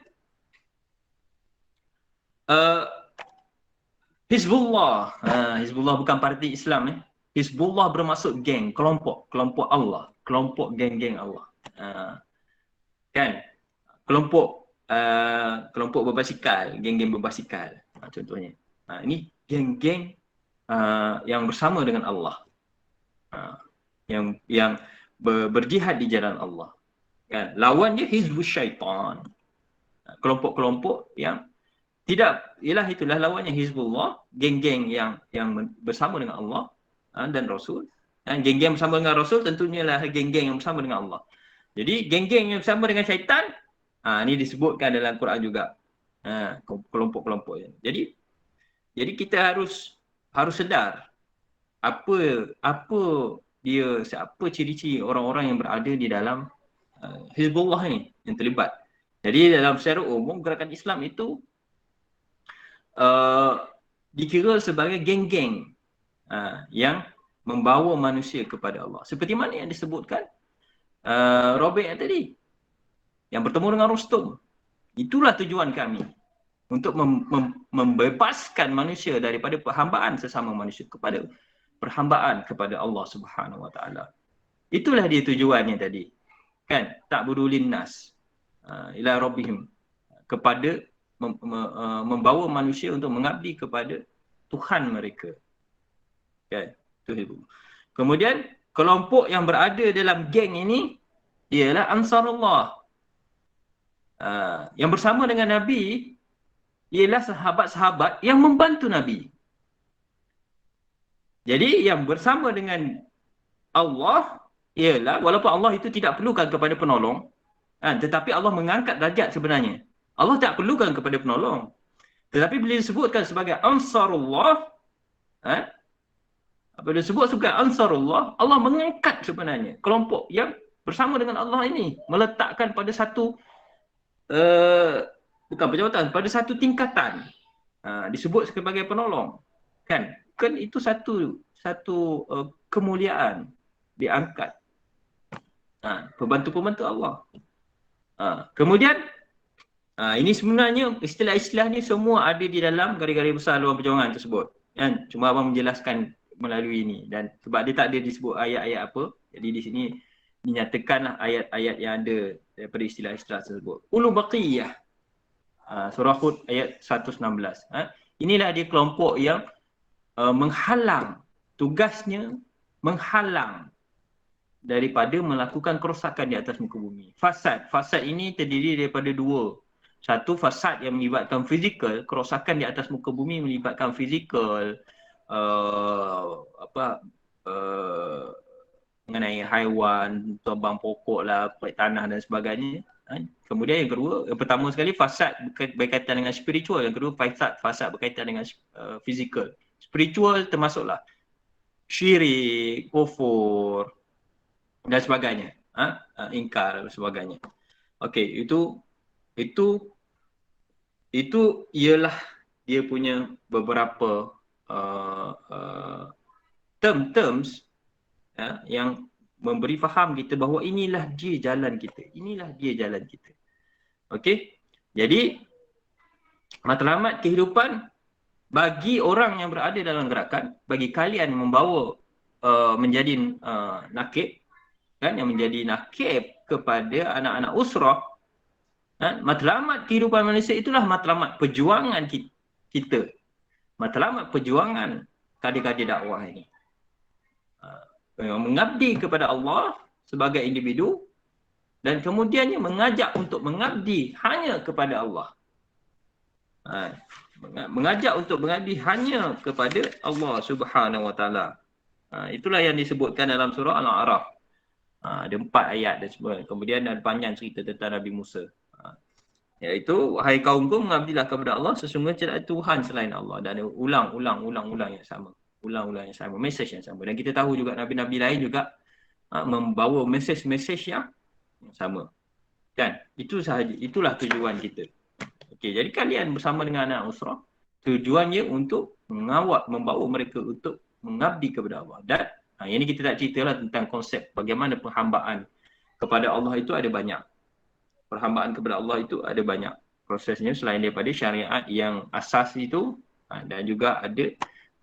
Hizbullah. Hizbullah bukan parti Islam. Hizbullah bermaksud geng, kelompok Allah, kelompok geng-geng Allah. Kan? Kelompok berbasikal, geng-geng berbasikal contohnya. Ini geng-geng yang bersama dengan Allah, yang berjihad di jalan Allah. Kan? Lawannya Hizbus Syaitan, kelompok-kelompok yang tidak, itulah lawannya Hizbullah, geng-geng yang bersama dengan Allah dan Rasul. Dan geng-geng bersama dengan Rasul tentunya lah geng-geng yang bersama dengan Allah. Jadi geng-geng yang bersama dengan syaitan, ini disebutkan dalam Quran juga, kelompok-kelompok. Jadi kita harus sedar apa ciri-ciri orang-orang yang berada di dalam Hizbullah ini yang terlibat. Jadi dalam secara umum gerakan Islam itu dikira sebagai geng-geng yang membawa manusia kepada Allah. Seperti mana yang disebutkan Robert tadi, yang bertemu dengan Rustum. Itulah tujuan kami. Untuk membebaskan manusia daripada perhambaan sesama manusia kepada perhambaan kepada Allah Subhanahu Wa Taala. Itulah dia tujuannya tadi. Kan? Ta'budulin nas ila rabbihim, kepada membawa manusia untuk mengabdi kepada Tuhan mereka. Kan? Itu. Kemudian kelompok yang berada dalam geng ini ialah Ansarullah. Yang bersama dengan Nabi ialah sahabat-sahabat yang membantu Nabi. Jadi yang bersama dengan Allah ialah, walaupun Allah itu tidak perlukan kepada penolong, tetapi Allah mengangkat darjat sebenarnya. Allah tak perlukan kepada penolong. Tetapi bila disebutkan sebagai Ansarullah, apabila disebut sebagai Ansarullah, Allah mengangkat sebenarnya kelompok yang bersama dengan Allah ini, meletakkan pada satu bukan penyebatan, pada satu tingkatan, disebut sebagai penolong. Kan itu satu kemuliaan, diangkat. Pembantu-pembantu Allah. Kemudian ini sebenarnya istilah-istilah ni semua ada di dalam garis-garis besar luar perjuangan tersebut. Kan? Cuma abang menjelaskan melalui ini, dan sebab dia tak ada disebut ayat-ayat apa, jadi di sini dinyatakanlah ayat-ayat yang ada daripada istilah-istilah tersebut. Ulul Baqiyah, surah Hud ayat 116. Inilah dia kelompok yang menghalang, tugasnya menghalang daripada melakukan kerosakan di atas muka bumi. Fasad ini terdiri daripada dua. Satu, fasad yang melibatkan fizikal, kerosakan di atas muka bumi melibatkan fizikal, mengenai haiwan, tumbang pokok lah, tanah dan sebagainya. Kemudian yang kedua, yang pertama sekali fasad berkaitan dengan spiritual, yang kedua fasad berkaitan dengan fizikal. Spiritual termasuklah syirik, kufur dan sebagainya, ingkar dan sebagainya. Okey, itu ialah dia punya beberapa terms yang memberi faham kita bahawa inilah dia jalan kita. Inilah dia jalan kita. Okey? Jadi matlamat kehidupan bagi orang yang berada dalam gerakan, bagi kalian membawa menjadi nakib, kan, yang menjadi nakib kepada anak-anak usrah, matlamat kehidupan manusia itulah matlamat perjuangan kita. Matlamat perjuangan kader-kader dakwah ini. Mengabdi kepada Allah sebagai individu dan kemudiannya mengajak untuk mengabdi hanya kepada Allah. Mengajak untuk mengabdi hanya kepada Allah Subhanahu Wa Taala. Itulah yang disebutkan dalam surah Al-A'raf. Ada 4 ayat dan sebagainya. Kemudian ada panjang cerita tentang Nabi Musa. Iaitu, wahai kaumku, mengabdilah kepada Allah, sesungguhnya tidak ada Tuhan selain Allah. Dan ulang yang sama. Ulang-ulang yang sama, mesej yang sama. Dan kita tahu juga Nabi-Nabi lain juga membawa mesej-mesej yang sama. Kan? Itu sahaja. Itulah tujuan kita. Okey, jadi kalian bersama dengan anak usrah, tujuannya untuk mengawal, membawa mereka untuk mengabdi kepada Allah. Dan ini kita tak ceritalah tentang konsep bagaimana perhambaan kepada Allah itu ada banyak. Perhambaan kepada Allah itu ada banyak prosesnya selain daripada syariat yang asas itu, dan juga ada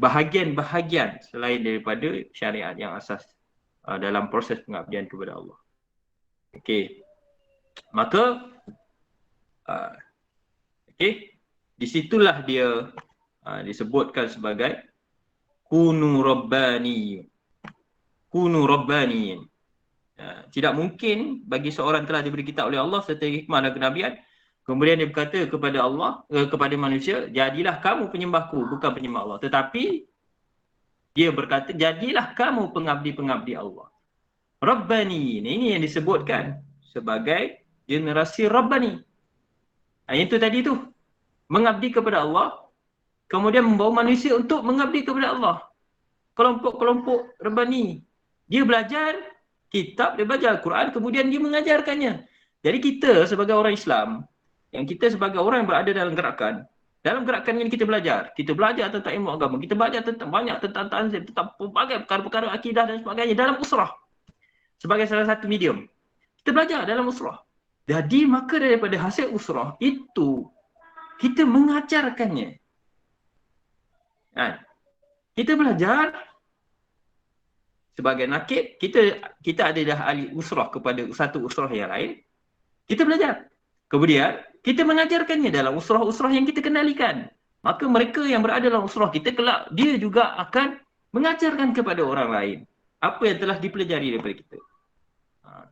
bahagian-bahagian selain daripada syariat yang asas dalam proses pengabdian kepada Allah. Okey. Maka di situlah dia disebutkan sebagai kunu rabbani. Kunu rabbani. Tidak mungkin bagi seorang telah diberi kitab oleh Allah serta hikmah dan kenabian, kemudian dia berkata kepada Allah, kepada manusia, jadilah kamu penyembahku, bukan penyembah Allah. Tetapi dia berkata, jadilah kamu pengabdi-pengabdi Allah. Rabbani, ini yang disebutkan sebagai generasi Rabbani. Itu tadi tu, mengabdi kepada Allah, kemudian membawa manusia untuk mengabdi kepada Allah. Kelompok-kelompok Rabbani. Dia belajar kitab, dia belajar Al-Quran, kemudian dia mengajarkannya. Jadi kita sebagai orang Islam, yang kita sebagai orang yang berada dalam gerakan ini kita belajar. Kita belajar tentang ilmu agama, kita belajar tentang banyak tentang tanzil, tentang pelbagai perkara-perkara akidah dan sebagainya dalam usrah. Sebagai salah satu medium. Kita belajar dalam usrah. Jadi maka daripada hasil usrah itu kita mengajarkannya. Kita belajar sebagai nakib, kita adalah ahli usrah kepada satu usrah yang lain. Kita belajar. Kemudian kita mengajarkannya dalam usrah-usrah yang kita kendalikan. Maka mereka yang berada dalam usrah kita kelak, dia juga akan mengajarkan kepada orang lain apa yang telah dipelajari daripada kita.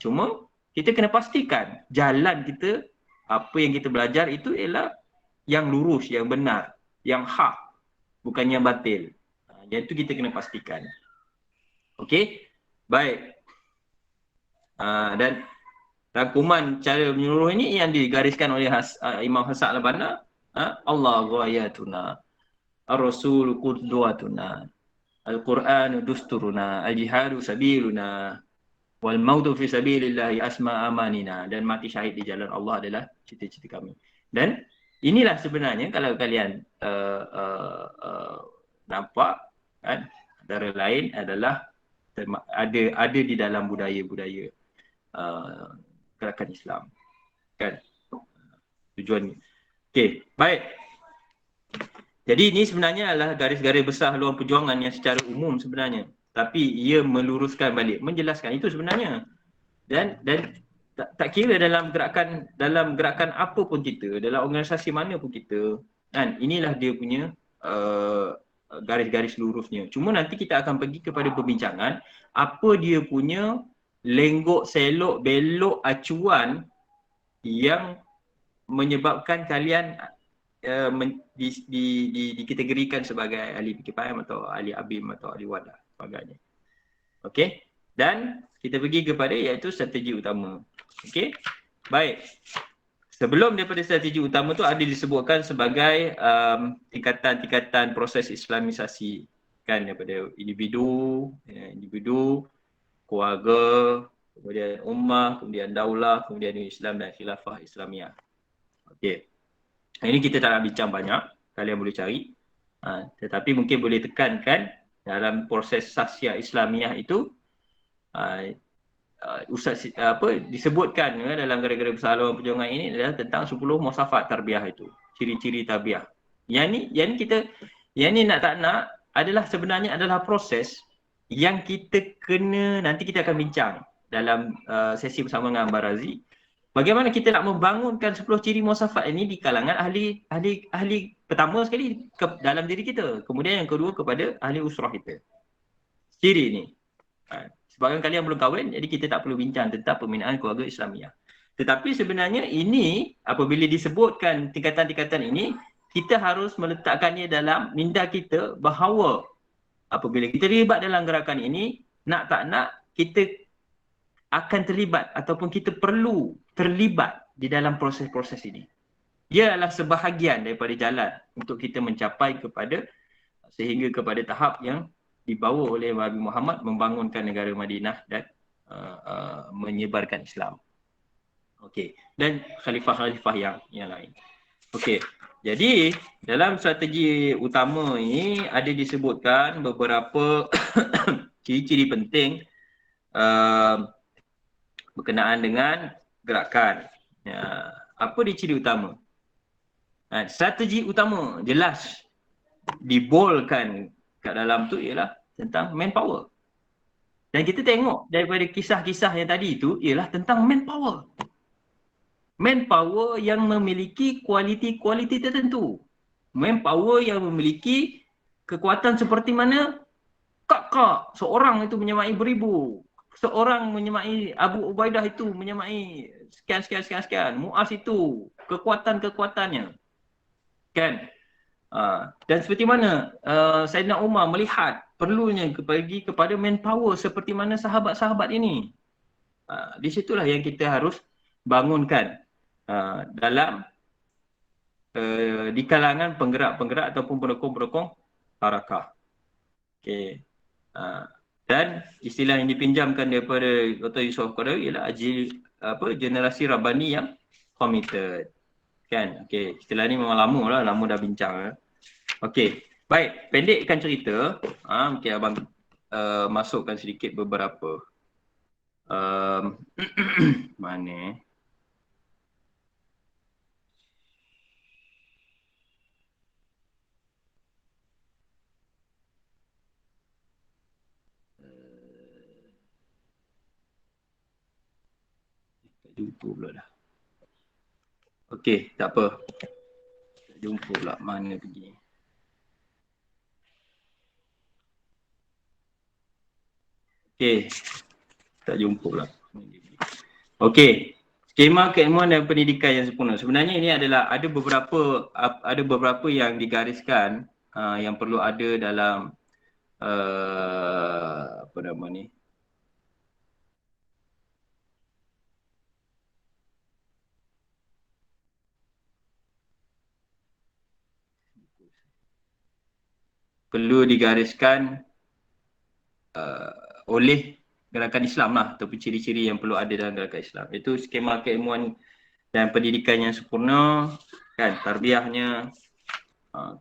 Cuma kita kena pastikan jalan kita, apa yang kita belajar itu ialah yang lurus, yang benar, yang hak, bukan yang batil. Yang itu kita kena pastikan. Okey? Baik. Dan rangkuman cara menyeluruh ini yang digariskan oleh Imam Hasan Al-Banna, Allah ghayatuna, Ar-Rasul qudwatuna, Al-Quran dusturuna, Al-Jihadu sabiluna, wal mautu fi sabilillahi asma amanina, dan mati syahid di jalan Allah adalah cita-cita kami. Dan inilah sebenarnya kalau kalian nampak kan, antara lain adalah ada di dalam budaya-budaya gerakan Islam kan, tujuannya. Okey, baik. Jadi ini sebenarnya adalah garis-garis besar haluan perjuangan yang secara umum sebenarnya, tapi ia meluruskan balik, menjelaskan itu sebenarnya. Dan tak kira dalam gerakan apa pun kita, dalam organisasi mana pun kita, kan, inilah dia punya garis-garis lurusnya. Cuma nanti kita akan pergi kepada perbincangan apa dia punya lenggok, selok, belok, acuan yang menyebabkan kalian dikategorikan sebagai ahli fikih faham atau ahli abim atau ahli wadah sebagainya. Okey? Dan kita pergi kepada iaitu strategi utama. Okey? Baik. Sebelum daripada strategi utama tu ada disebutkan sebagai tingkatan-tingkatan proses islamisasi kan, daripada individu, keluarga, kemudian ummah, kemudian daulah, kemudian Islam dan khilafah Islamiah. Okey. Ini kita tak nak bincang banyak, kalian boleh cari. Tetapi mungkin boleh tekankan dalam proses sasya Islamiah itu disebutkan dalam gara-gara besar haluan perjuangan ini adalah tentang 10 muasafat tarbiyah itu, ciri-ciri tarbiyah. Yang ni nak tak nak adalah sebenarnya adalah proses yang kita kena, nanti kita akan bincang dalam sesi bersama dengan Abang Razi. Bagaimana kita nak membangunkan 10 ciri muasafat ini di kalangan ahli pertama sekali dalam diri kita, kemudian yang kedua kepada ahli usrah kita. Ciri ini. Sebabkan kalian belum kahwin, jadi kita tak perlu bincang tentang pembinaan keluarga Islamiah. Tetapi sebenarnya ini, apabila disebutkan tingkatan-tingkatan ini, kita harus meletakkannya dalam minda kita bahawa apabila kita terlibat dalam gerakan ini, nak tak nak, kita akan terlibat ataupun kita perlu terlibat di dalam proses-proses ini. Ia adalah sebahagian daripada jalan untuk kita mencapai sehingga kepada tahap yang dibawa oleh Nabi Muhammad membangunkan negara Madinah dan menyebarkan Islam. Okey, dan khalifah-khalifah yang lain. Okey, jadi dalam strategi utama ini ada disebutkan beberapa ciri-ciri penting berkenaan dengan gerakan. Apa dia ciri utama? Strategi utama jelas dibolkan kat dalam tu ialah tentang manpower. Dan kita tengok daripada kisah-kisah yang tadi itu ialah tentang manpower. Manpower yang memiliki kualiti-kualiti tertentu. Manpower yang memiliki kekuatan seperti mana kak seorang itu menyamai beribu. Seorang menyamai Abu Ubaidah itu menyamai sekian. Muaz itu kekuatan-kekuatannya. Kan? Dan seperti mana Saidina Umar melihat perlunya pergi kepada manpower seperti mana sahabat-sahabat ini. Di situlah yang kita harus bangunkan dalam di kalangan penggerak-penggerak ataupun pendukung-pendukung harakah. Okey. Dan istilah yang dipinjamkan daripada Dr. Yusof Qaradawi ialah generasi Rabbani yang committed. Kan? Okey, istilah ni memang lama dah bincang. Okey, baik, pendekkan cerita. Mungkin abang masukkan sedikit beberapa mana. Tak jumpa pula dah. Okey, tak apa. Tak jumpa pula mana pergi. Okey. Tak jumpa pula. Okey. Skema keilmuan dan pendidikan yang sempurna. Sebenarnya ini adalah ada beberapa yang digariskan yang perlu ada dalam apa nama ni? Perlu digariskan oleh gerakan Islam lah, ataupun ciri-ciri yang perlu ada dalam gerakan Islam. Itu skema keilmuan dan pendidikan yang sempurna, kan, tarbiyahnya,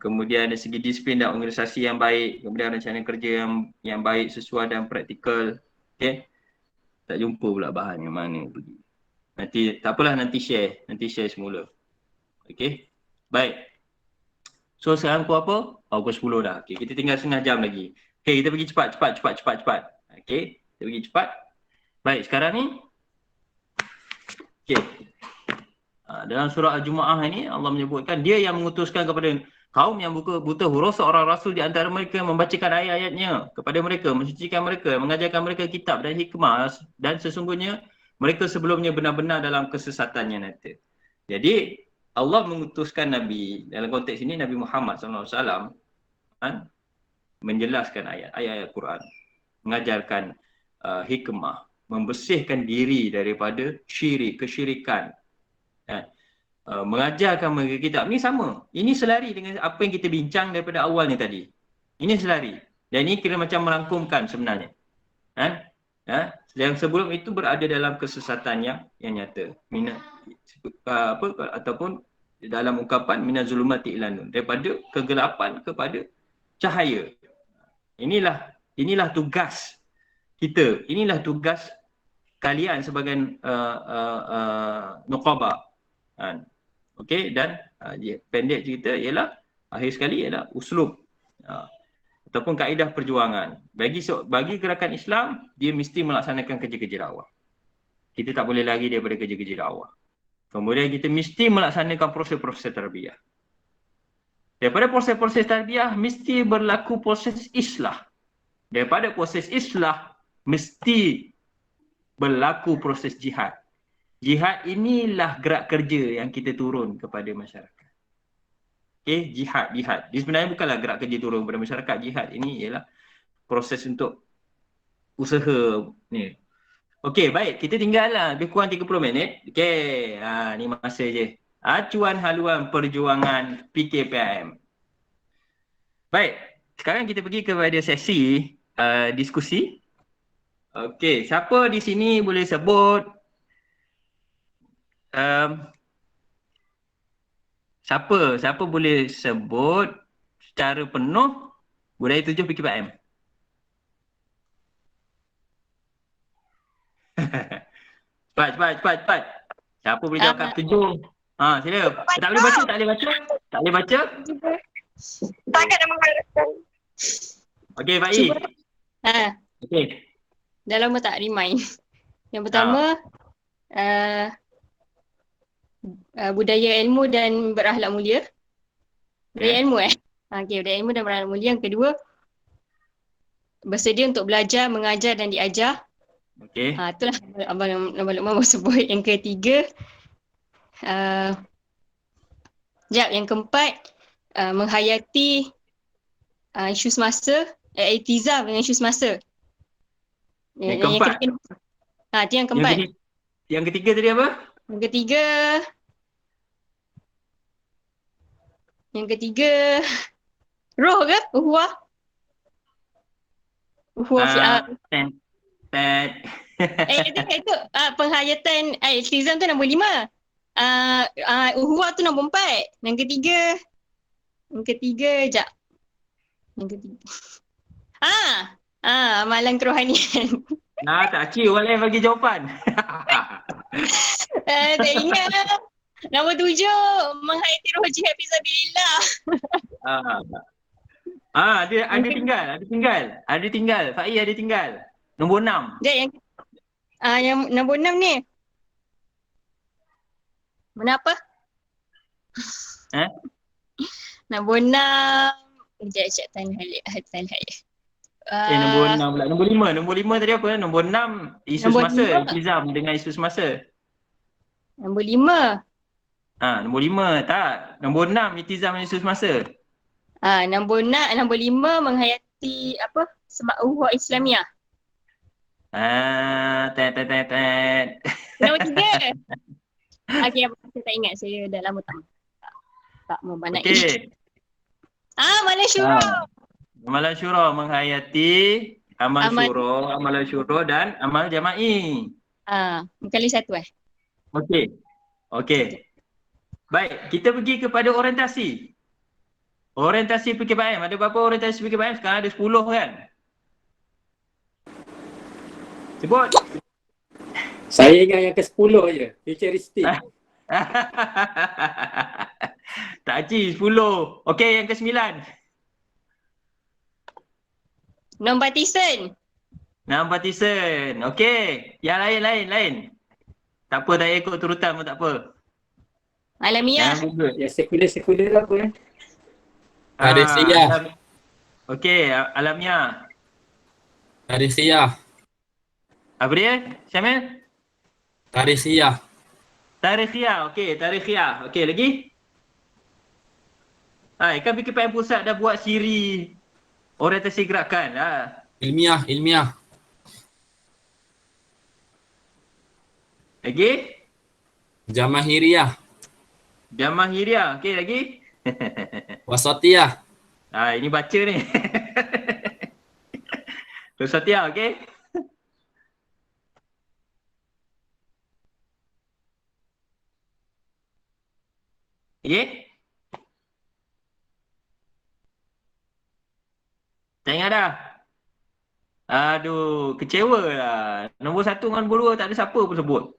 kemudian dari segi disiplin dan organisasi yang baik, kemudian rencana kerja yang baik, sesuai dan praktikal. Okay. Tak jumpa pula bahan yang mana pergi. Nanti, tak apalah, nanti share semula. Okay. Baik. So sekarang pukul apa? Pukul 10 dah. Okay, kita tinggal setengah jam lagi. Okay, kita pergi cepat. Okay, kita pergi cepat. Baik, sekarang ni. Okay. Dalam surah Al-Jumu'ah ini, Allah menyebutkan dia yang mengutuskan kepada kaum yang buta huruf seorang rasul di antara mereka membacakan ayat-ayatnya kepada mereka, mensucikan mereka, mengajarkan mereka kitab dan hikmah, dan sesungguhnya mereka sebelumnya benar-benar dalam kesesatan yang nyata. Jadi, Allah mengutuskan Nabi, dalam konteks ini Nabi Muhammad SAW, menjelaskan ayat-ayat Quran, mengajarkan hikmah, membersihkan diri daripada syirik, kesyirikan, mengajarkan mereka kitab. Ini sama, ini selari dengan apa yang kita bincang daripada awal ni tadi. Ini selari, dan ini kira macam merangkumkan sebenarnya. Yang sebelum itu berada dalam kesesatan yang nyata, ataupun dalam ungkapan minaz zulumati ilan nur, daripada kegelapan kepada cahaya. Inilah tugas kita, inilah tugas kalian sebagai nuqaba. Okey, dan pendek cerita ialah, akhir sekali ialah uslub ataupun kaedah perjuangan. Bagi gerakan Islam, dia mesti melaksanakan kerja-kerja dakwah. Kita tak boleh lari daripada kerja-kerja dakwah. Kemudian kita mesti melaksanakan proses-proses tarbiyah. Daripada proses-proses tarbiyah, mesti berlaku proses islah. Daripada proses islah, mesti berlaku proses jihad. Jihad inilah gerak kerja yang kita turun kepada masyarakat. Okay, jihad. Dia sebenarnya bukanlah gerak kerja turun kepada masyarakat. Jihad ini ialah proses untuk usaha ni. Okey, baik. Kita tinggallah lebih kurang 30 minit. Okey, ni masa je. Acuan haluan perjuangan PKPIM. Baik, sekarang kita pergi kepada sesi diskusi. Okey, siapa di sini boleh sebut siapa boleh sebut secara penuh budaya 7 PKPIM? Cepat. Siapa boleh jawab kat 7? Sila. Tak boleh baca? Tak boleh baca? Takkan nama mengharapkan. Okey, baik. Okey. Dah lama tak remind. Yang pertama, budaya ilmu dan berakhlak mulia. Budaya ilmu Okey, budaya ilmu dan berakhlak mulia. Yang kedua, bersedia untuk belajar, mengajar dan diajar. Okey. Itulah Abang Luqman sebut. Yang ketiga, yang keempat, menghayati isu semasa, iltizam dengan isu semasa. Yang keempat. Itu yang keempat. Yang ketiga tadi apa? Yang ketiga roh ke? Uhuah. Itu penghayatan iltizam tu nombor 5. Uhuah tu nombor 4. Yang ketiga amalan kerohanian. Tak cik, orang lain bagi jawapan. Tak ingat. Nombor 7, menghayati roh jihad fisabilillah. Ada tinggal. Faiz ada tinggal. Nombor 6. Yang nombor 6 ni. Kenapa? Eh? Nombor 6. Sekejap Talhaya. Nombor 6 pula. Nombor 5 tadi apa? Nombor 6 isu Nombor semasa. 5. Iltizam dengan isu semasa. Nombor 5. Nombor 5 tak. Nombor 6 iltizam dengan isu semasa. Nombor 5 menghayati apa? Ukhuwah Islamiah. Nombor 3. Okey, saya tak ingat. Saya dah lama tak membanai. Okey. Malam Syura. Amalan syura menghayati amalan syura dan amal jama'i. Kali satu Okey. Baik, kita pergi kepada orientasi. Orientasi PKPM. Ada berapa orientasi PKPM? Sekarang ada 10 kan? Sebut. Saya ingat yang ke-10 je. Futuristik. Tak Haji, 10. Okey, yang ke-9. Non-partisan. Non-partisan. Okey. Yang lain. Tak apa, tak payah ikut turutan pun tak apa. Alamiah. Ya, sekuler apa ya? Tarikhiyah. Okey, alamiah. Tarikhiyah. Apa dia? Syamil? Tarikhiyah. Okey, tarikhiyah. Okey, lagi? Kan PKPM Pusat dah buat siri orientasi gerakan. Ilmiah. Lagi? Jamahiriyah. Okey, lagi? Wasatiyah. Ini baca ni. Wasatiyah, okey? Okey? Tak ingat dah? Aduh, kecewa lah. Nombor 1 dengan nombor 2 tak ada siapa pun sebut.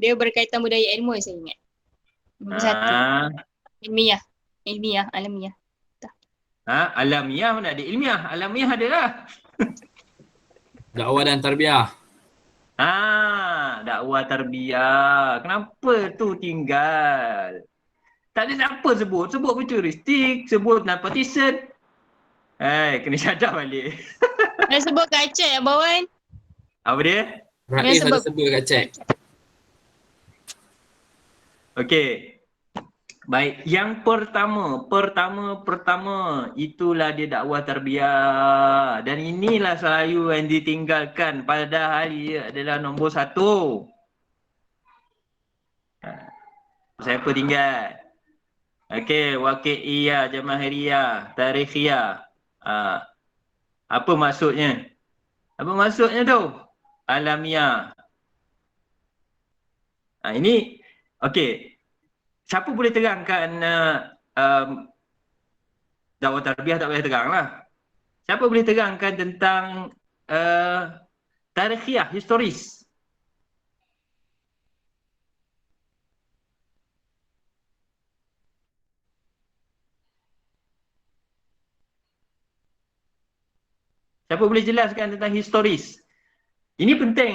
Dia berkaitan budaya ilmu saya ingat. Nombor 1. Ilmiah, alamiah. Alamiah mana ada ilmiah? Alamiah ada lah. Dakwah dan tarbiyah. Dakwah tarbiyah. Kenapa tu tinggal? Tak ada siapa sebut. Sebut futuristik, sebut non-partisan. Kena cadar balik. Dah sebut kat Aceh, Abawan. Apa dia? Rais ada sebut kat cek. Okey. Baik, yang pertama itulah dia dakwah tarbiyah. Dan inilah selalu yang ditinggalkan pada hari adalah nombor 1. Siapa tinggal? Okey, waqi'iyah, jamahiriyah, tarikhiyah. Apa maksudnya? Tu? Alamiah. Ini okey. Siapa boleh terangkan dakwah tarbiyah tak boleh terang lah. Siapa boleh terangkan tentang tarikhiyah, historis? Siapa boleh jelaskan tentang historis? Ini penting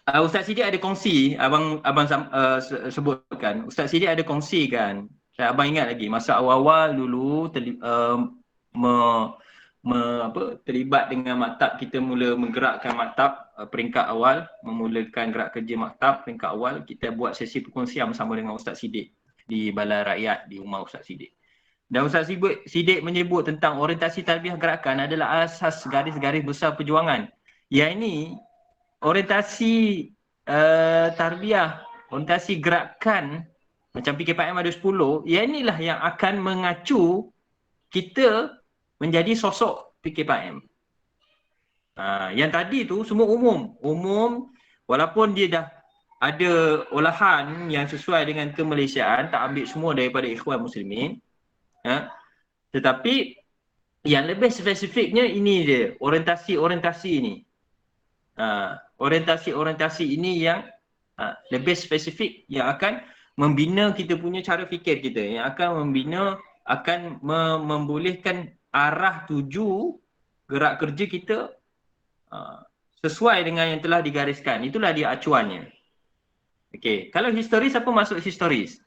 Ustaz Siddiq ada kongsi, abang sebutkan. Ustaz Siddiq ada kongsi kan. Abang ingat lagi masa awal-awal dulu terlibat dengan maktab, kita mula menggerakkan maktab peringkat awal, memulakan gerak kerja maktab peringkat awal, kita buat sesi perkongsian bersama dengan Ustaz Siddiq di Balai Rakyat di rumah Ustaz Siddiq. Dan Ustaz Siddiq menyebut tentang orientasi tarbiyah gerakan adalah asas garis-garis besar perjuangan. Yang ini orientasi tarbiyah, orientasi gerakan macam PKPM ada 10, yang inilah yang akan mengacu kita menjadi sosok PKPM. Yang tadi tu semua umum walaupun dia dah ada olahan yang sesuai dengan kemalaysiaan, tak ambil semua daripada Ikhwan Muslimin. Tetapi yang lebih spesifiknya ini dia, orientasi ini. Orientasi ini yang lebih spesifik, yang akan membina kita punya cara fikir kita, yang akan membolehkan arah tuju gerak kerja kita sesuai dengan yang telah digariskan. Itulah dia acuannya. Okey, kalau historis, apa maksud historis?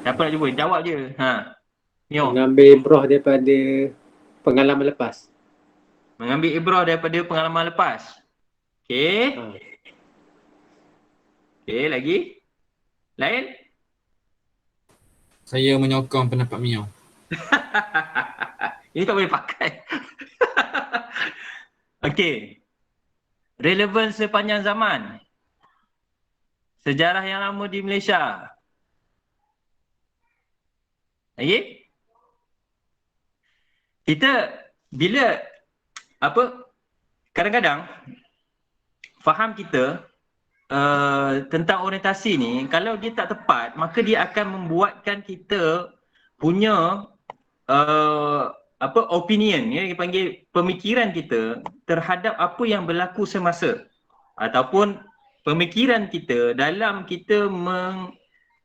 Siapa nak cuba? Jawab je. Mio. Mengambil ibrah daripada pengalaman lepas. Mengambil ibrah daripada pengalaman lepas. Okey. Okey, lagi? Lain? Saya menyokong pendapat Mio. Ini tak boleh pakai. Okey. Relevan sepanjang zaman. Sejarah yang lama di Malaysia. Lagi? Kita bila kadang-kadang faham kita tentang orientasi ni, kalau dia tak tepat, maka dia akan membuatkan kita punya opinion, ya, dipanggil pemikiran kita terhadap apa yang berlaku semasa, ataupun pemikiran kita dalam kita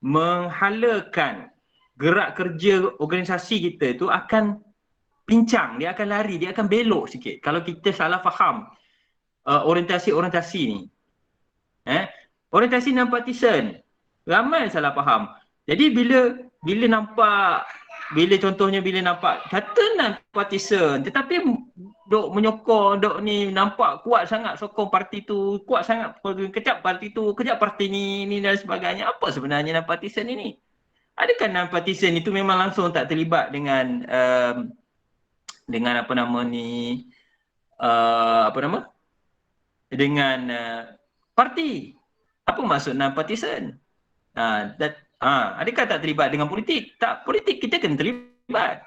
menghalakan gerak kerja organisasi kita tu akan pincang, dia akan lari, dia akan belok sikit kalau kita salah faham orientasi ni. Orientasi non-partisan, ramai salah faham. Jadi bila contohnya nampak kata non-partisan tetapi dok menyokong, dok ni nampak kuat sangat sokong parti tu, kuat sangat kejap parti tu, kejap parti ni dan sebagainya. Apa sebenarnya non-partisan ini? Adakah non-partisan itu memang langsung tak terlibat dengan parti? Apa maksud non-partisan? Adakah tak terlibat dengan politik? Tak, politik kita kena terlibat.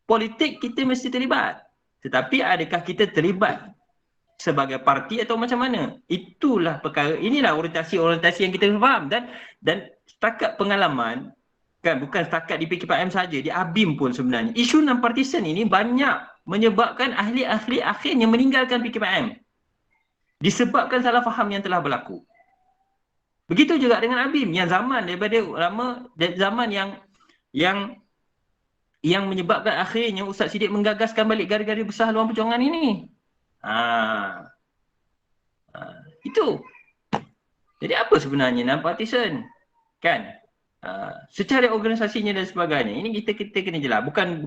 Politik kita mesti terlibat. Tetapi adakah kita terlibat sebagai parti atau macam mana? Itulah perkara, inilah orientasi yang kita faham. Dan setakat pengalaman, kan, bukan setakat di PKPM saja, di ABIM pun sebenarnya. Isu non-partisan ini banyak menyebabkan ahli-ahli akhirnya meninggalkan PKPM. Disebabkan salah faham yang telah berlaku. Begitu juga dengan ABIM yang zaman daripada lama, zaman yang menyebabkan akhirnya Ustaz Siddiq menggagaskan balik garis-garis besar Luang Perjuangan ini. Itu. Jadi apa sebenarnya non-partisan? Kan? Secara organisasinya dan sebagainya. Ini kita kena jelas. Bukan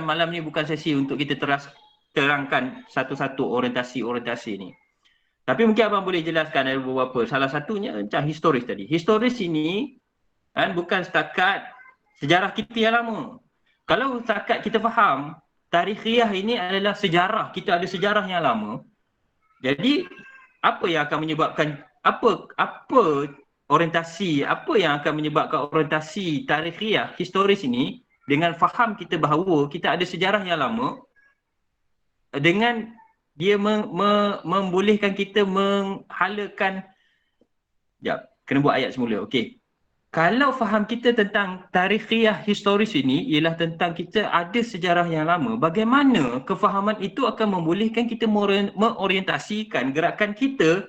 malam ni bukan sesi untuk kita terangkan satu-satu orientasi ni. Tapi mungkin abang boleh jelaskan ada beberapa. Salah satunya macam historis tadi. Historis ini kan bukan setakat sejarah kita yang lama. Kalau setakat kita faham tarikhiyah ini adalah sejarah, kita ada sejarah yang lama. Jadi apa yang akan menyebabkan apa orientasi, apa yang akan menyebabkan orientasi tarikhiyah historis ini dengan faham kita bahawa kita ada sejarah yang lama, dengan dia membolehkan kita menghalakan. Kena buat ayat semula. Okey. Kalau faham kita tentang tarikhiyah historis ini ialah tentang kita ada sejarah yang lama, bagaimana kefahaman itu akan membolehkan kita mengorientasikan gerakan kita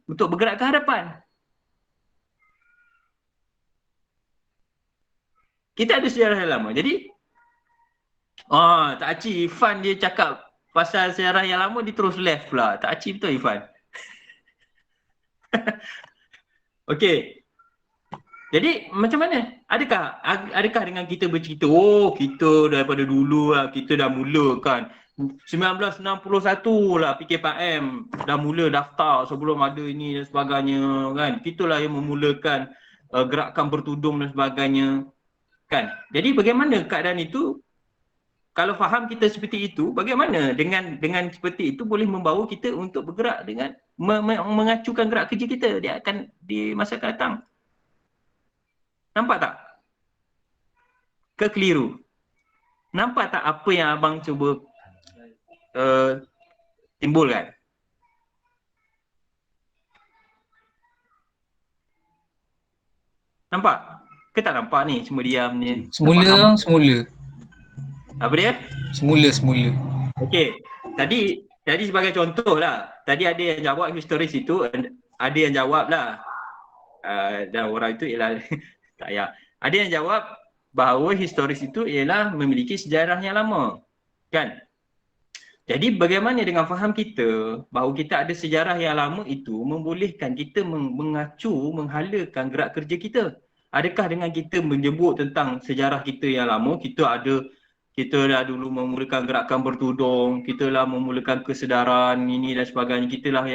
untuk bergerak ke hadapan. Kita ada sejarah yang lama. Jadi tak aci Irfan dia cakap pasal sejarah yang lama, dia terus left pula. Tak aci betul Irfan. Okey. Jadi macam mana? Adakah dengan kita bercerita, kita daripada dulu lah, kita dah mula kan 1961 lah PKPM dah mula daftar sebelum ada ini dan sebagainya kan. Kitalah yang memulakan gerakan bertudung dan sebagainya kan. Jadi bagaimana keadaan itu? Kalau faham kita seperti itu, bagaimana dengan seperti itu boleh membawa kita untuk bergerak dengan mengacukan gerak kerja kita dia akan di masa akan datang. Nampak tak? Kekeliru. Nampak tak apa yang abang cuba timbulkan? Nampak? Ke tak nampak ni? Semua diam ni. Semula. Apa dia? Semula. Okey. Tadi sebagai contoh lah. Tadi ada yang jawab historis itu, ada yang jawab lah. Dan orang itu ialah tak payah. Ada yang jawab bahawa historis itu ialah memiliki sejarah yang lama. Kan? Jadi bagaimana dengan faham kita bahawa kita ada sejarah yang lama itu membolehkan kita mengacu, menghalakan gerak kerja kita? Adakah dengan kita menyebut tentang sejarah kita yang lama, kita dah dulu memulakan gerakan bertudung, kita lah memulakan kesedaran ini dan sebagainya, kita lah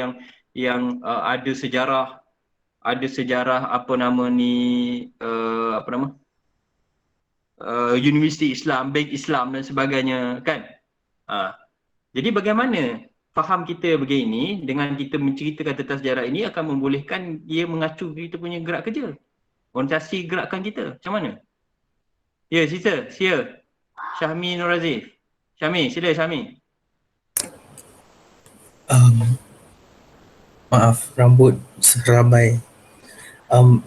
yang ada sejarah Universiti Islam, Bank Islam dan sebagainya, kan? Jadi bagaimana faham kita begini dengan kita menceritakan tentang sejarah ini akan membolehkan dia mengacu kita punya gerak kerja, orientasi gerakan kita. Macam mana? Ya, sister, Syahmi Nur Azif. Syahmi, sila Syahmi. Maaf, rambut serabai.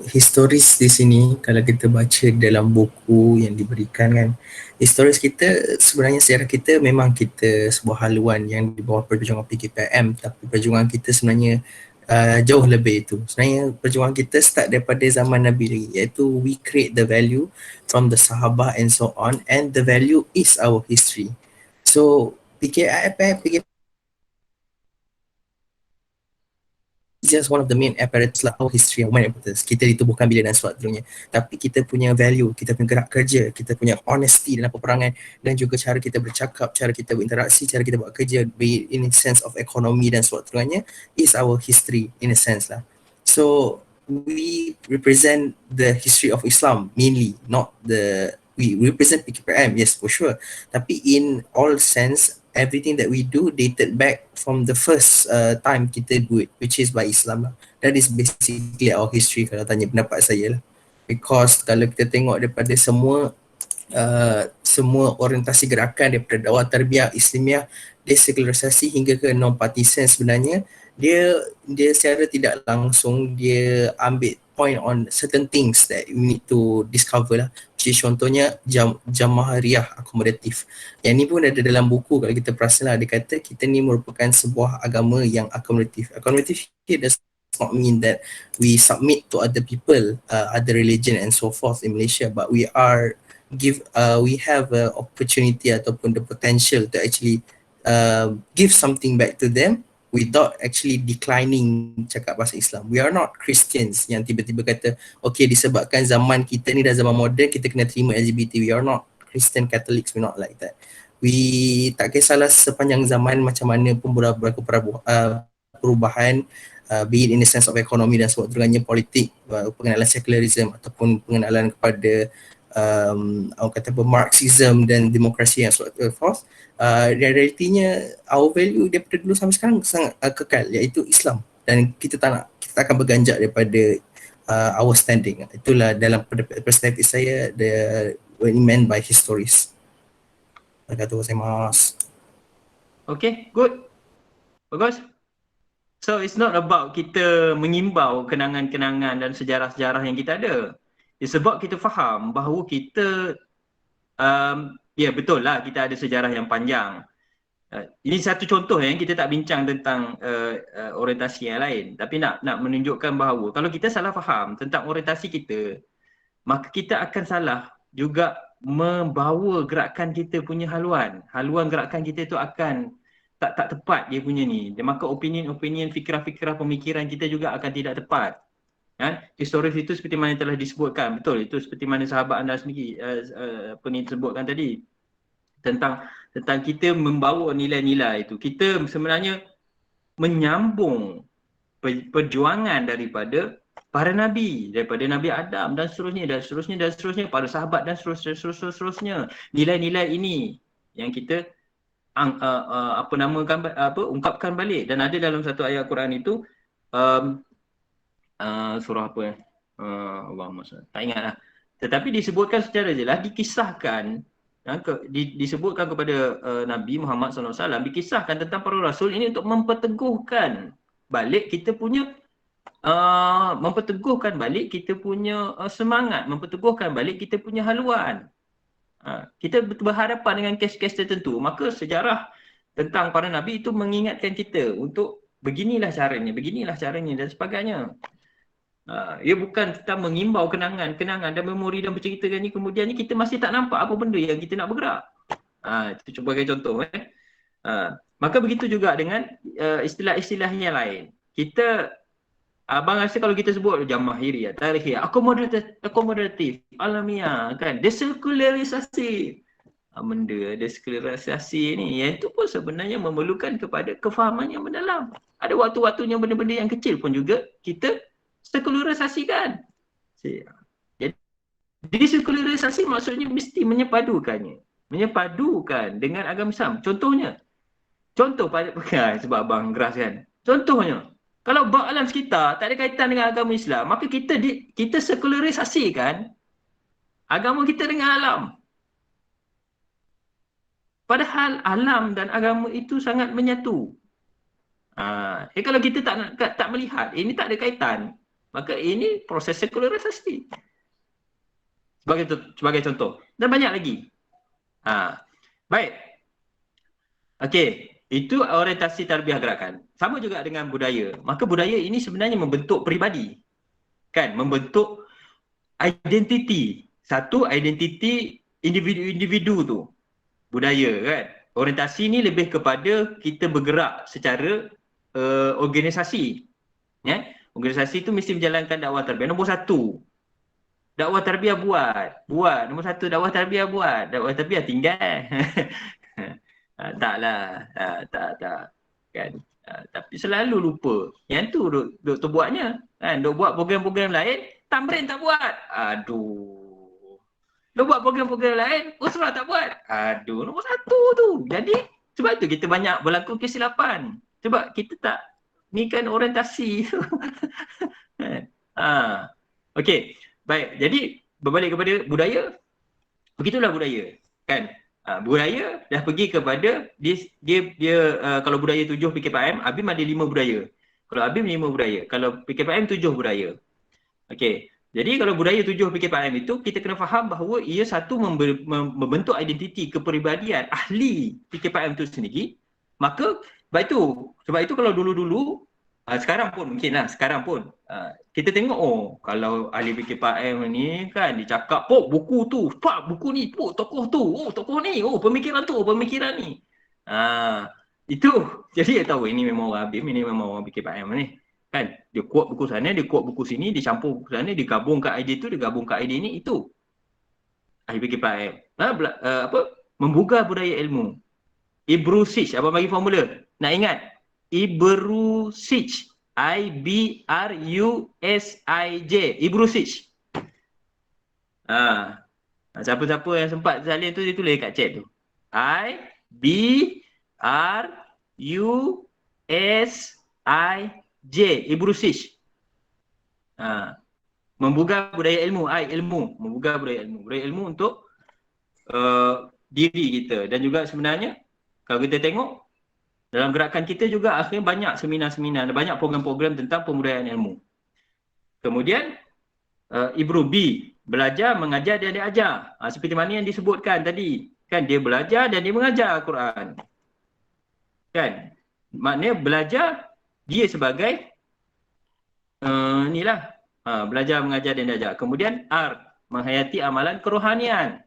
Historis di sini kalau kita baca dalam buku yang diberikan kan, historis kita sebenarnya sejarah kita memang kita sebuah haluan yang di bawah perjuangan PKPM, tapi perjuangan kita sebenarnya jauh lebih itu. Sebenarnya perjuangan kita start daripada zaman Nabi lagi, iaitu we create the value from the sahabah and so on, and the value is our history. So PKPM just one of the main apparatus lah, our history of main apparatus. Kita ditubuhkan bila dan sebagainya. Tapi kita punya value, kita punya gerak kerja, kita punya honesty dalam peperangan, dan juga cara kita bercakap, cara kita berinteraksi, cara kita buat kerja, be in a sense of economy dan sebagainya, is our history in a sense lah. So we represent the history of Islam mainly, not we represent PKPM, yes for sure. Tapi in all sense, everything that we do dated back from the first time kita do it, which is by Islam lah. That is basically our history kalau tanya pendapat saya lah. Because kalau kita tengok daripada semua orientasi gerakan daripada dakwah tarbiyah Islamiah, desekularisasi hingga ke non-partisan, sebenarnya dia secara tidak langsung dia ambil point on certain things that we need to discover lah. Contohnya Jamahiriyah akomodatif. Yang ni pun ada dalam buku, kalau kita perasan lah, dia kata kita ni merupakan sebuah agama yang akomodatif. Akomodatif here does not mean that we submit to other people, other religion and so forth in Malaysia, but we have an opportunity ataupun the potential to actually give something back to them without actually declining cakap bahasa Islam. We are not Christians yang tiba-tiba kata, okay, disebabkan zaman kita ni dah zaman moden, kita kena terima LGBT. We are not Christian Catholics, we're not like that. We tak kisahlah sepanjang zaman macam mana pun berlaku perubahan, be it in the sense of economy dan sebagainya, politik, pengenalan secularism ataupun pengenalan kepada orang kata Marxism dan demokrasi yang so forth. Realitinya our value daripada dulu sampai sekarang sangat kekal, iaitu Islam, dan kita tak akan berganjak daripada our standing. Itulah dalam perspektif saya what it meant by histories. Terima kasih. Okay, good. Bagus. So it's not about kita mengimbau kenangan-kenangan dan sejarah-sejarah yang kita ada. It's about kita faham bahawa kita ya betul lah, kita ada sejarah yang panjang. Ini satu contoh yang kita tak bincang tentang orientasi yang lain, tapi nak menunjukkan bahawa kalau kita salah faham tentang orientasi kita, maka kita akan salah juga membawa gerakan kita punya haluan gerakan kita tu akan tak tepat dia punya ni, dan maka opinion, fikrah-fikrah, pemikiran kita juga akan tidak tepat. Historis itu seperti mana telah disebutkan, betul, itu seperti mana sahabat anda sendiri sebutkan tadi tentang kita membawa nilai-nilai itu. Kita sebenarnya menyambung perjuangan daripada para nabi, daripada Nabi Adam dan seterusnya, para sahabat dan seterusnya. Nilai-nilai ini yang kita ungkapkan balik, dan ada dalam satu ayat Quran itu surah apa ya? Allahumma salli. Tak ingat lah. Tetapi disebutkan secara jelas, dikisahkan, disebutkan kepada Nabi Muhammad SAW, dikisahkan tentang para rasul ini untuk memperteguhkan balik kita punya semangat, memperteguhkan balik kita punya haluan. Kita berhadapan dengan kes-kes tertentu, maka sejarah tentang para nabi itu mengingatkan kita untuk beginilah caranya dan sebagainya. Ia bukan kita mengimbau kenangan dan memori dan berceritakan ni, kemudian ni kita masih tak nampak apa benda yang kita nak bergerak. Itu sebagai contoh. Maka begitu juga dengan istilah-istilah yang lain. Kita, abang rasa kalau kita sebut jamahiriyah, tarikhiyah, akomodatif, alamiah, kan, desekularisasi. Benda desekularisasi ni, yang itu pun sebenarnya memerlukan kepada kefahaman yang mendalam. Ada waktu-waktunya benda-benda yang kecil pun juga kita sekularisasikan. Jadi sekularisasi maksudnya mesti menyepadukannya. Menyepadukan dengan agama Islam. Contoh sebab abang geras kan. Contohnya, kalau bab alam sekitar tak ada kaitan dengan agama Islam, maka kita sekularisasikan agama kita dengan alam. Padahal alam dan agama itu sangat menyatu. Kalau kita tak melihat, ini tak ada kaitan, maka ini proses sekularisasi. Sebagai contoh. Dan banyak lagi. Baik. Okey. Itu orientasi tarbiyah gerakan. Sama juga dengan budaya. Maka budaya ini sebenarnya membentuk peribadi. Kan? Membentuk identiti. Satu identiti individu-individu tu. Budaya kan. Orientasi ni lebih kepada kita bergerak secara organisasi. Ya? Organisasi tu mesti menjalankan dakwah tarbiyah. Nombor satu. Dakwah tarbiyah buat. Nombor satu dakwah tarbiyah buat. Dakwah tarbiyah tinggal. Taklah. Tak. Kan? Tapi selalu lupa. Yang tu duk buatnya. Kan? Duk buat program-program lain, Tamrin tak buat. Aduh. Duk buat program-program lain, Usrah tak buat. Aduh, nombor satu tu. Jadi, sebab tu kita banyak berlaku kesilapan. Sebab kita tak, ni kan orientasi. Okey. Baik, jadi berbalik kepada budaya. Begitulah budaya. Kan? Budaya dah pergi kepada dia kalau budaya 7 PKPM, ABIM ada 5 budaya. Kalau ABIM 5 budaya, kalau PKPM 7 budaya. Okey. Jadi kalau budaya 7 PKPM itu kita kena faham bahawa ia satu membentuk identiti kepribadian ahli PKPM itu sendiri. Maka sebab itu kalau dulu-dulu sekarang pun kita tengok kalau ahli PKPM ni kan dicakap buku tu, buku ni, tokoh tu, tokoh ni, pemikiran tu, pemikiran ni. Itu jadi dia tahu ini memang orang ABIM, ini memang orang PKPM ni. Kan dia quote buku sana, dia quote buku sini, dicampur buku sana, digabung kat idea tu, digabung kat idea ni, itu ahli PKPM. Membuka budaya ilmu. Ibrusic, abang bagi formula. Nak ingat? Ibrusic. I-B-R-U-S-I-J. Ibrusic. Siapa-siapa yang sempat salin tu, dia tulis kat chat tu. I-B-R-U-S-I-J. Ibrusic. Membuka budaya ilmu. Membuka budaya ilmu. Budaya ilmu untuk diri kita. Dan juga sebenarnya, kalau kita tengok, dalam gerakan kita juga akhirnya banyak seminar-seminar, banyak program-program tentang pembudayaan ilmu. Kemudian Ibru B, belajar, mengajar dan diajar. Seperti mana yang disebutkan tadi. Kan dia belajar dan dia mengajar Al-Quran. Kan? Maknanya belajar dia sebagai belajar, mengajar dan diajar. Kemudian R, menghayati amalan kerohanian.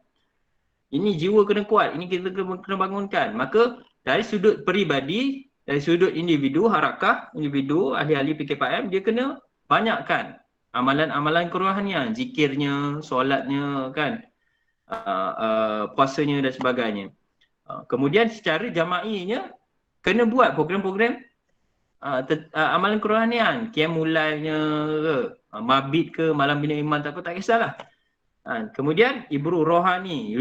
Ini jiwa kena kuat, ini kita kena bangunkan. Maka dari sudut peribadi, dari sudut individu, harakah, individu, ahli-ahli PKPM, dia kena banyakkan amalan-amalan kerohanian, zikirnya, solatnya, kan, puasanya dan sebagainya. Kemudian secara jama'inya, kena buat program-program amalan kerohanian, qiyamulailnya ke, mabit ke, malam bina iman, tak kisahlah. Kemudian Ibru Rohani,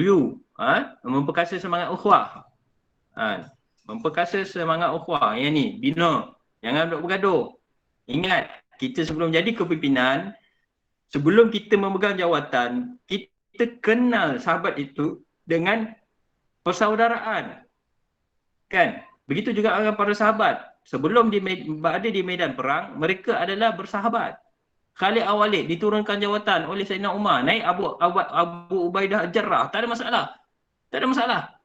memperkasa semangat ukhuwah. Memperkasa semangat ukhuwah. Yang ni, bina. Jangan duduk bergaduh. Ingat, kita sebelum jadi kepimpinan, sebelum kita memegang jawatan, kita kenal sahabat itu dengan persaudaraan. Kan? Begitu juga dengan para sahabat. Sebelum berada di medan perang, mereka adalah bersahabat. Khalid Al-Walid diturunkan jawatan oleh Sayyidina Umar, naik Abu Ubaidah Al-Jarrah, tak ada masalah. Tak ada masalah.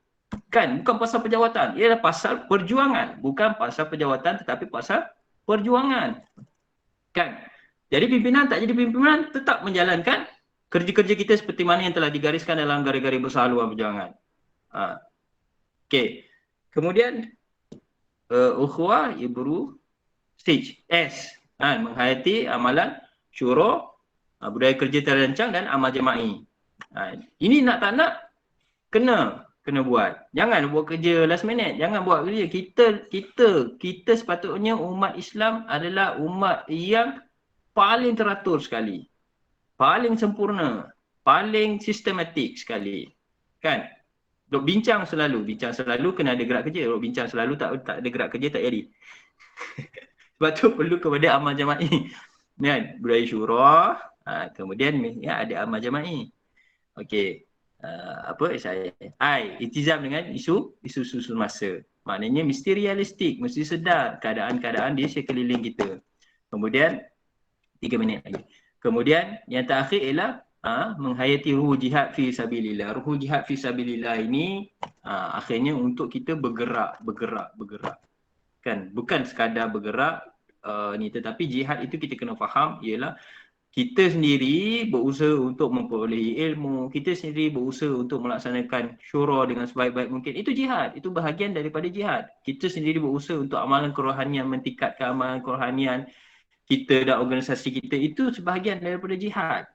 Kan, bukan pasal perjawatan, ia adalah pasal perjuangan. Bukan pasal perjawatan tetapi pasal perjuangan. Kan? Jadi pimpinan tak jadi pimpinan tetap menjalankan kerja-kerja kita seperti mana yang telah digariskan dalam garis-garis besar haluan perjuangan. Okey. Kemudian ukhuwah ibru stage S, menghayati amalan syura, budaya kerja terancang dan amal jama'i. Ini nak tak nak kena buat. Jangan buat kerja last minute, jangan buat kerja. Kita sepatutnya umat Islam adalah umat yang paling teratur sekali, paling sempurna, paling sistematik sekali. Kan? Duk bincang selalu kena ada gerak kerja. Duk bincang selalu tak ada gerak kerja tak jadi. Sebab tu perlu kepada amal jama'i. Kan? Budaya syura, kemudian ya, ada amal jama'i. Okey. Iltizam dengan isu masa. Maknanya mesti realistik, mesti sedar keadaan-keadaan di sekeliling kita. Kemudian 3 minit lagi. Kemudian yang terakhir ialah menghayati ruh jihad fi sabilillah. Ruh jihad fi sabilillah ini akhirnya untuk kita bergerak. Kan, bukan sekadar bergerak tetapi jihad itu kita kena faham ialah kita sendiri berusaha untuk memperolehi ilmu, kita sendiri berusaha untuk melaksanakan syura dengan sebaik-baik mungkin. Itu jihad, itu bahagian daripada jihad. Kita sendiri berusaha untuk amalan kerohanian, mentingkatkan amalan kerohanian kita dan organisasi kita, itu sebahagian daripada jihad.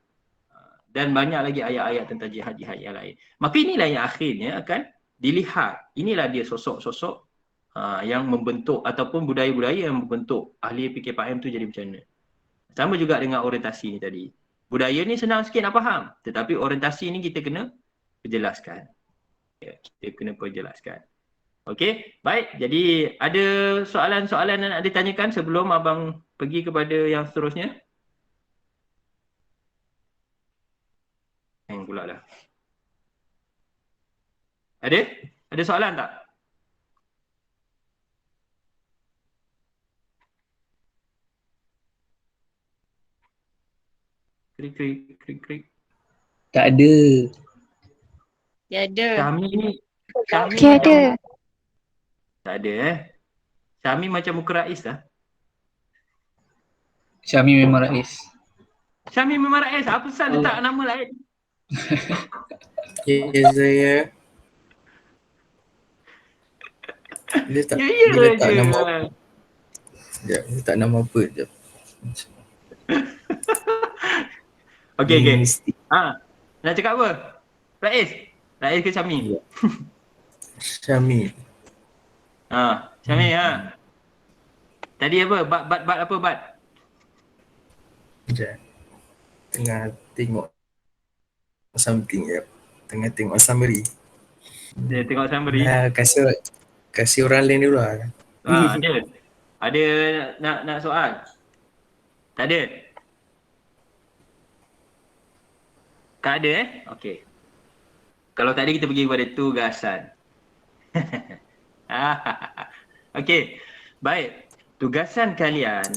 Dan banyak lagi ayat-ayat tentang jihad-jihad yang lain. Maka inilah yang akhirnya akan dilihat. Inilah dia sosok-sosok yang membentuk ataupun budaya-budaya yang membentuk ahli PKPM tu jadi macam mana. Sama juga dengan orientasi ni tadi. Budaya ni senang sikit nak faham, tetapi orientasi ni kita kena perjelaskan. Kita kena perjelaskan. Okey, baik. Jadi ada soalan-soalan yang nak ditanyakan sebelum abang pergi kepada yang seterusnya? Hang pula dah. Ada? Ada soalan tak? Krik. Tak ada. Dia ada. Syami Ada. tak ada Syami macam muka Rais lah. Syami memang Rais. Syami memang Rais. Apa pasal letak nama lain? Ya saya. Dia tak Ya dia letak je. nama. Sekejap, dia letak nama apa je. Okey. Nak cakap apa? Rais ke Syami? Syami. Syami Tadi apa? Bat apa bat? Sekejap. Tengah tengok something ya. Tengah tengok summary. Dia tengok summary. Kasih orang lain dulu lah. Ada nak soal? Tak ada? Tak ada Okey. Kalau tak ada kita pergi kepada tugasan. Okey. Baik. Tugasan kalian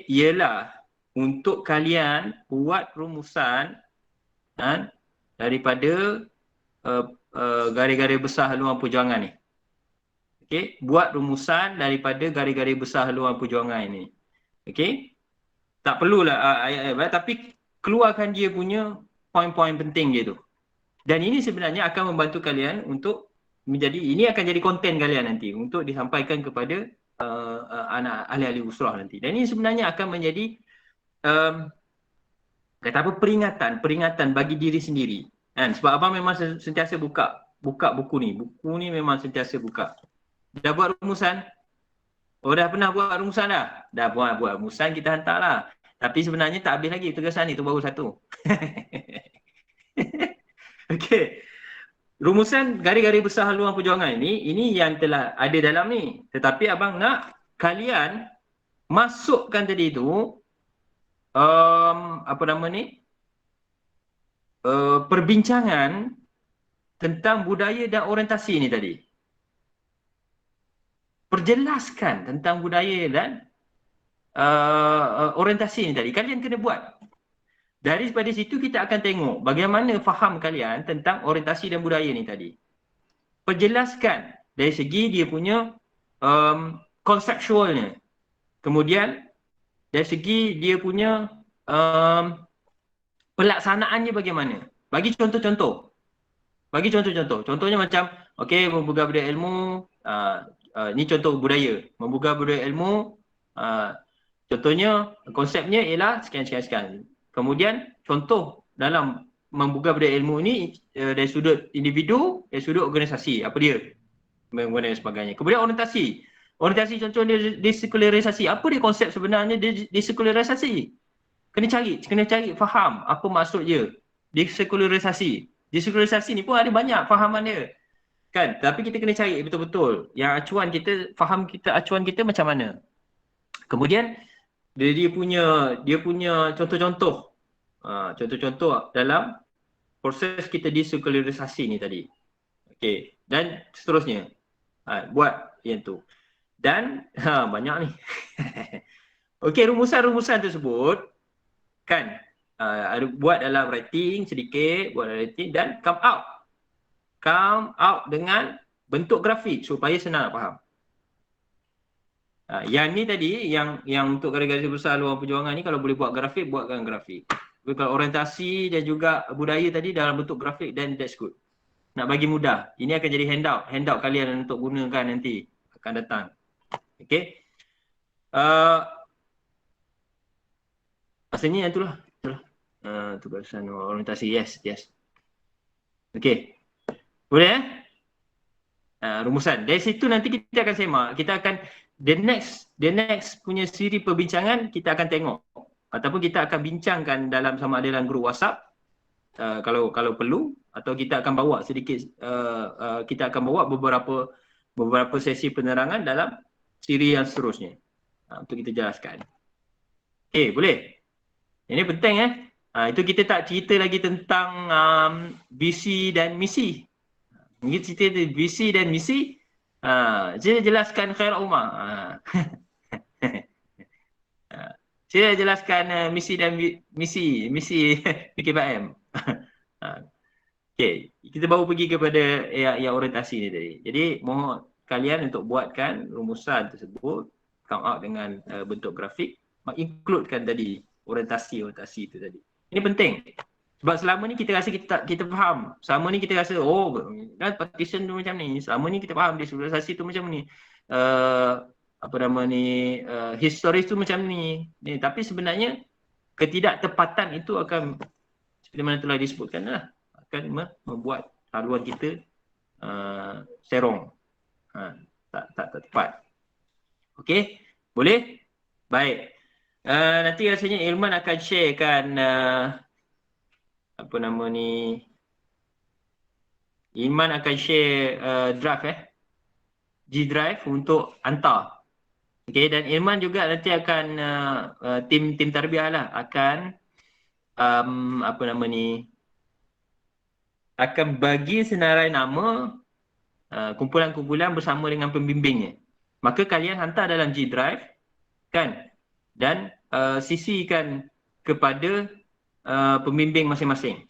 ialah untuk kalian buat rumusan daripada garis-garis besar haluan perjuangan ni. Okey, buat rumusan daripada garis-garis besar haluan perjuangan ini. Okey. Tak perlulah ayat-ayat tapi keluarkan dia punya poin-poin penting dia tu. Dan ini sebenarnya akan membantu kalian untuk ini akan jadi konten kalian nanti untuk disampaikan kepada anak ahli-ahli usrah nanti. Dan ini sebenarnya akan menjadi peringatan bagi diri sendiri. Kan? Sebab abang memang sentiasa buka buku ni. Buku ni memang sentiasa buka. Dah buat rumusan? Oh dah pernah buat rumusan dah? Dah buat rumusan, kita hantar lah. Tapi sebenarnya tak habis lagi tugasan ni, tu baru satu. Okey. Rumusan garis-garis besar haluan perjuangan ini yang telah ada dalam ni. Tetapi abang nak kalian masukkan tadi tu perbincangan tentang budaya dan orientasi ni tadi. Perjelaskan tentang budaya dan orientasi ni tadi. Kalian kena buat. Daripada situ kita akan tengok bagaimana faham kalian tentang orientasi dan budaya ni tadi. Perjelaskan dari segi dia punya konseptualnya. Kemudian dari segi dia punya pelaksanaannya bagaimana. Bagi contoh-contoh. Contohnya macam, okey, membuka budaya ilmu, ni contoh budaya. Membuka budaya ilmu, contohnya konsepnya ialah sekian. Kemudian contoh dalam membuka budaya ilmu ni dari sudut individu, dari sudut organisasi, apa dia? Dan sebagainya. Kemudian orientasi contohnya desekularisasi. Apa dia konsep sebenarnya desekularisasi? Kena cari faham apa maksud dia. Desekularisasi ni pun ada banyak fahaman dia. Kan? Tapi kita kena cari betul-betul yang acuan kita macam mana. Kemudian dia punya contoh-contoh dalam proses kita desekularisasi ni tadi. Okey, dan seterusnya. Buat yang tu. Dan banyak ni. Okey, rumusan-rumusan tersebut kan buat dalam writing sedikit, dan come out dengan bentuk grafik supaya senang nak faham. Yang ni tadi yang untuk garis-garis besar luar perjuangan ni, kalau boleh buat grafik, buatkan grafik. Kalau orientasi dan juga budaya tadi dalam bentuk grafik, then that's good. Nak bagi mudah. Ini akan jadi handout kalian untuk gunakan nanti akan datang. Okey. Pasalnya yang itulah. Tugasan orientasi, yes. Okey. Boleh rumusan. Dari situ nanti kita akan semak. Kita akan the next punya siri perbincangan kita akan tengok ataupun kita akan bincangkan dalam sama ada dalam grup WhatsApp kalau perlu, atau kita akan bawa sedikit kita akan bawa beberapa sesi penerangan dalam siri yang seterusnya untuk kita jelaskan. Okey, boleh? Ini penting itu kita tak cerita lagi tentang visi dan misi. Mungkin cerita visi dan misi, saya jelaskan Khairul Ummah. Saya jelaskan misi dan misi PKBM. Okey, kita baru pergi kepada yang orientasi ni tadi. Jadi mohon kalian untuk buatkan rumusan tersebut, come out dengan bentuk grafik, includekan tadi orientasi itu tadi. Ini penting. Sebab selama ni kita rasa kita faham. Selama ni kita rasa kan partition tu macam ni. Selama ni kita faham desekularisasi tu macam ni. Historis tu macam ni. Tapi sebenarnya ketidaktepatan itu akan seperti mana telah disebutkan lah, akan membuat haluan kita serong. Tak tepat. Okey? Boleh? Baik. Nanti rasanya Ilman akan sharekan Ilman akan share draft G Drive untuk hantar. Okey, dan Ilman juga nanti akan tim tarbiyah lah akan akan bagi senarai nama kumpulan-kumpulan bersama dengan pembimbingnya. Maka kalian hantar dalam G Drive kan, dan sisikan kepada pembimbing masing-masing.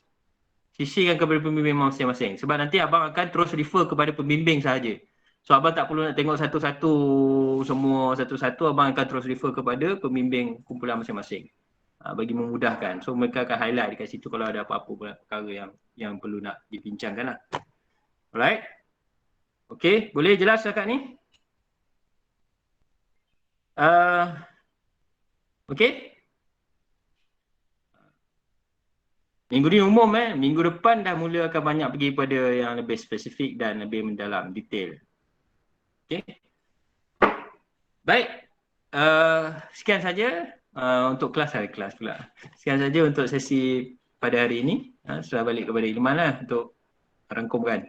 Sebab nanti abang akan terus refer kepada pembimbing sahaja. So abang tak perlu nak tengok satu-satu, abang akan terus refer kepada pembimbing kumpulan masing-masing. Bagi memudahkan. So mereka akan highlight dekat situ kalau ada apa-apa perkara yang perlu nak dibincangkan lah. Alright? Okay, boleh jelas cakap ni? Okay? Minggu ni umum minggu depan dah mula akan banyak pergi pada yang lebih spesifik dan lebih mendalam, detail. Okay? Baik. Sekian saja untuk kelas pula. Sekian saja untuk sesi pada hari ini. Setelah balik kepada Ilman lah untuk rangkumkan.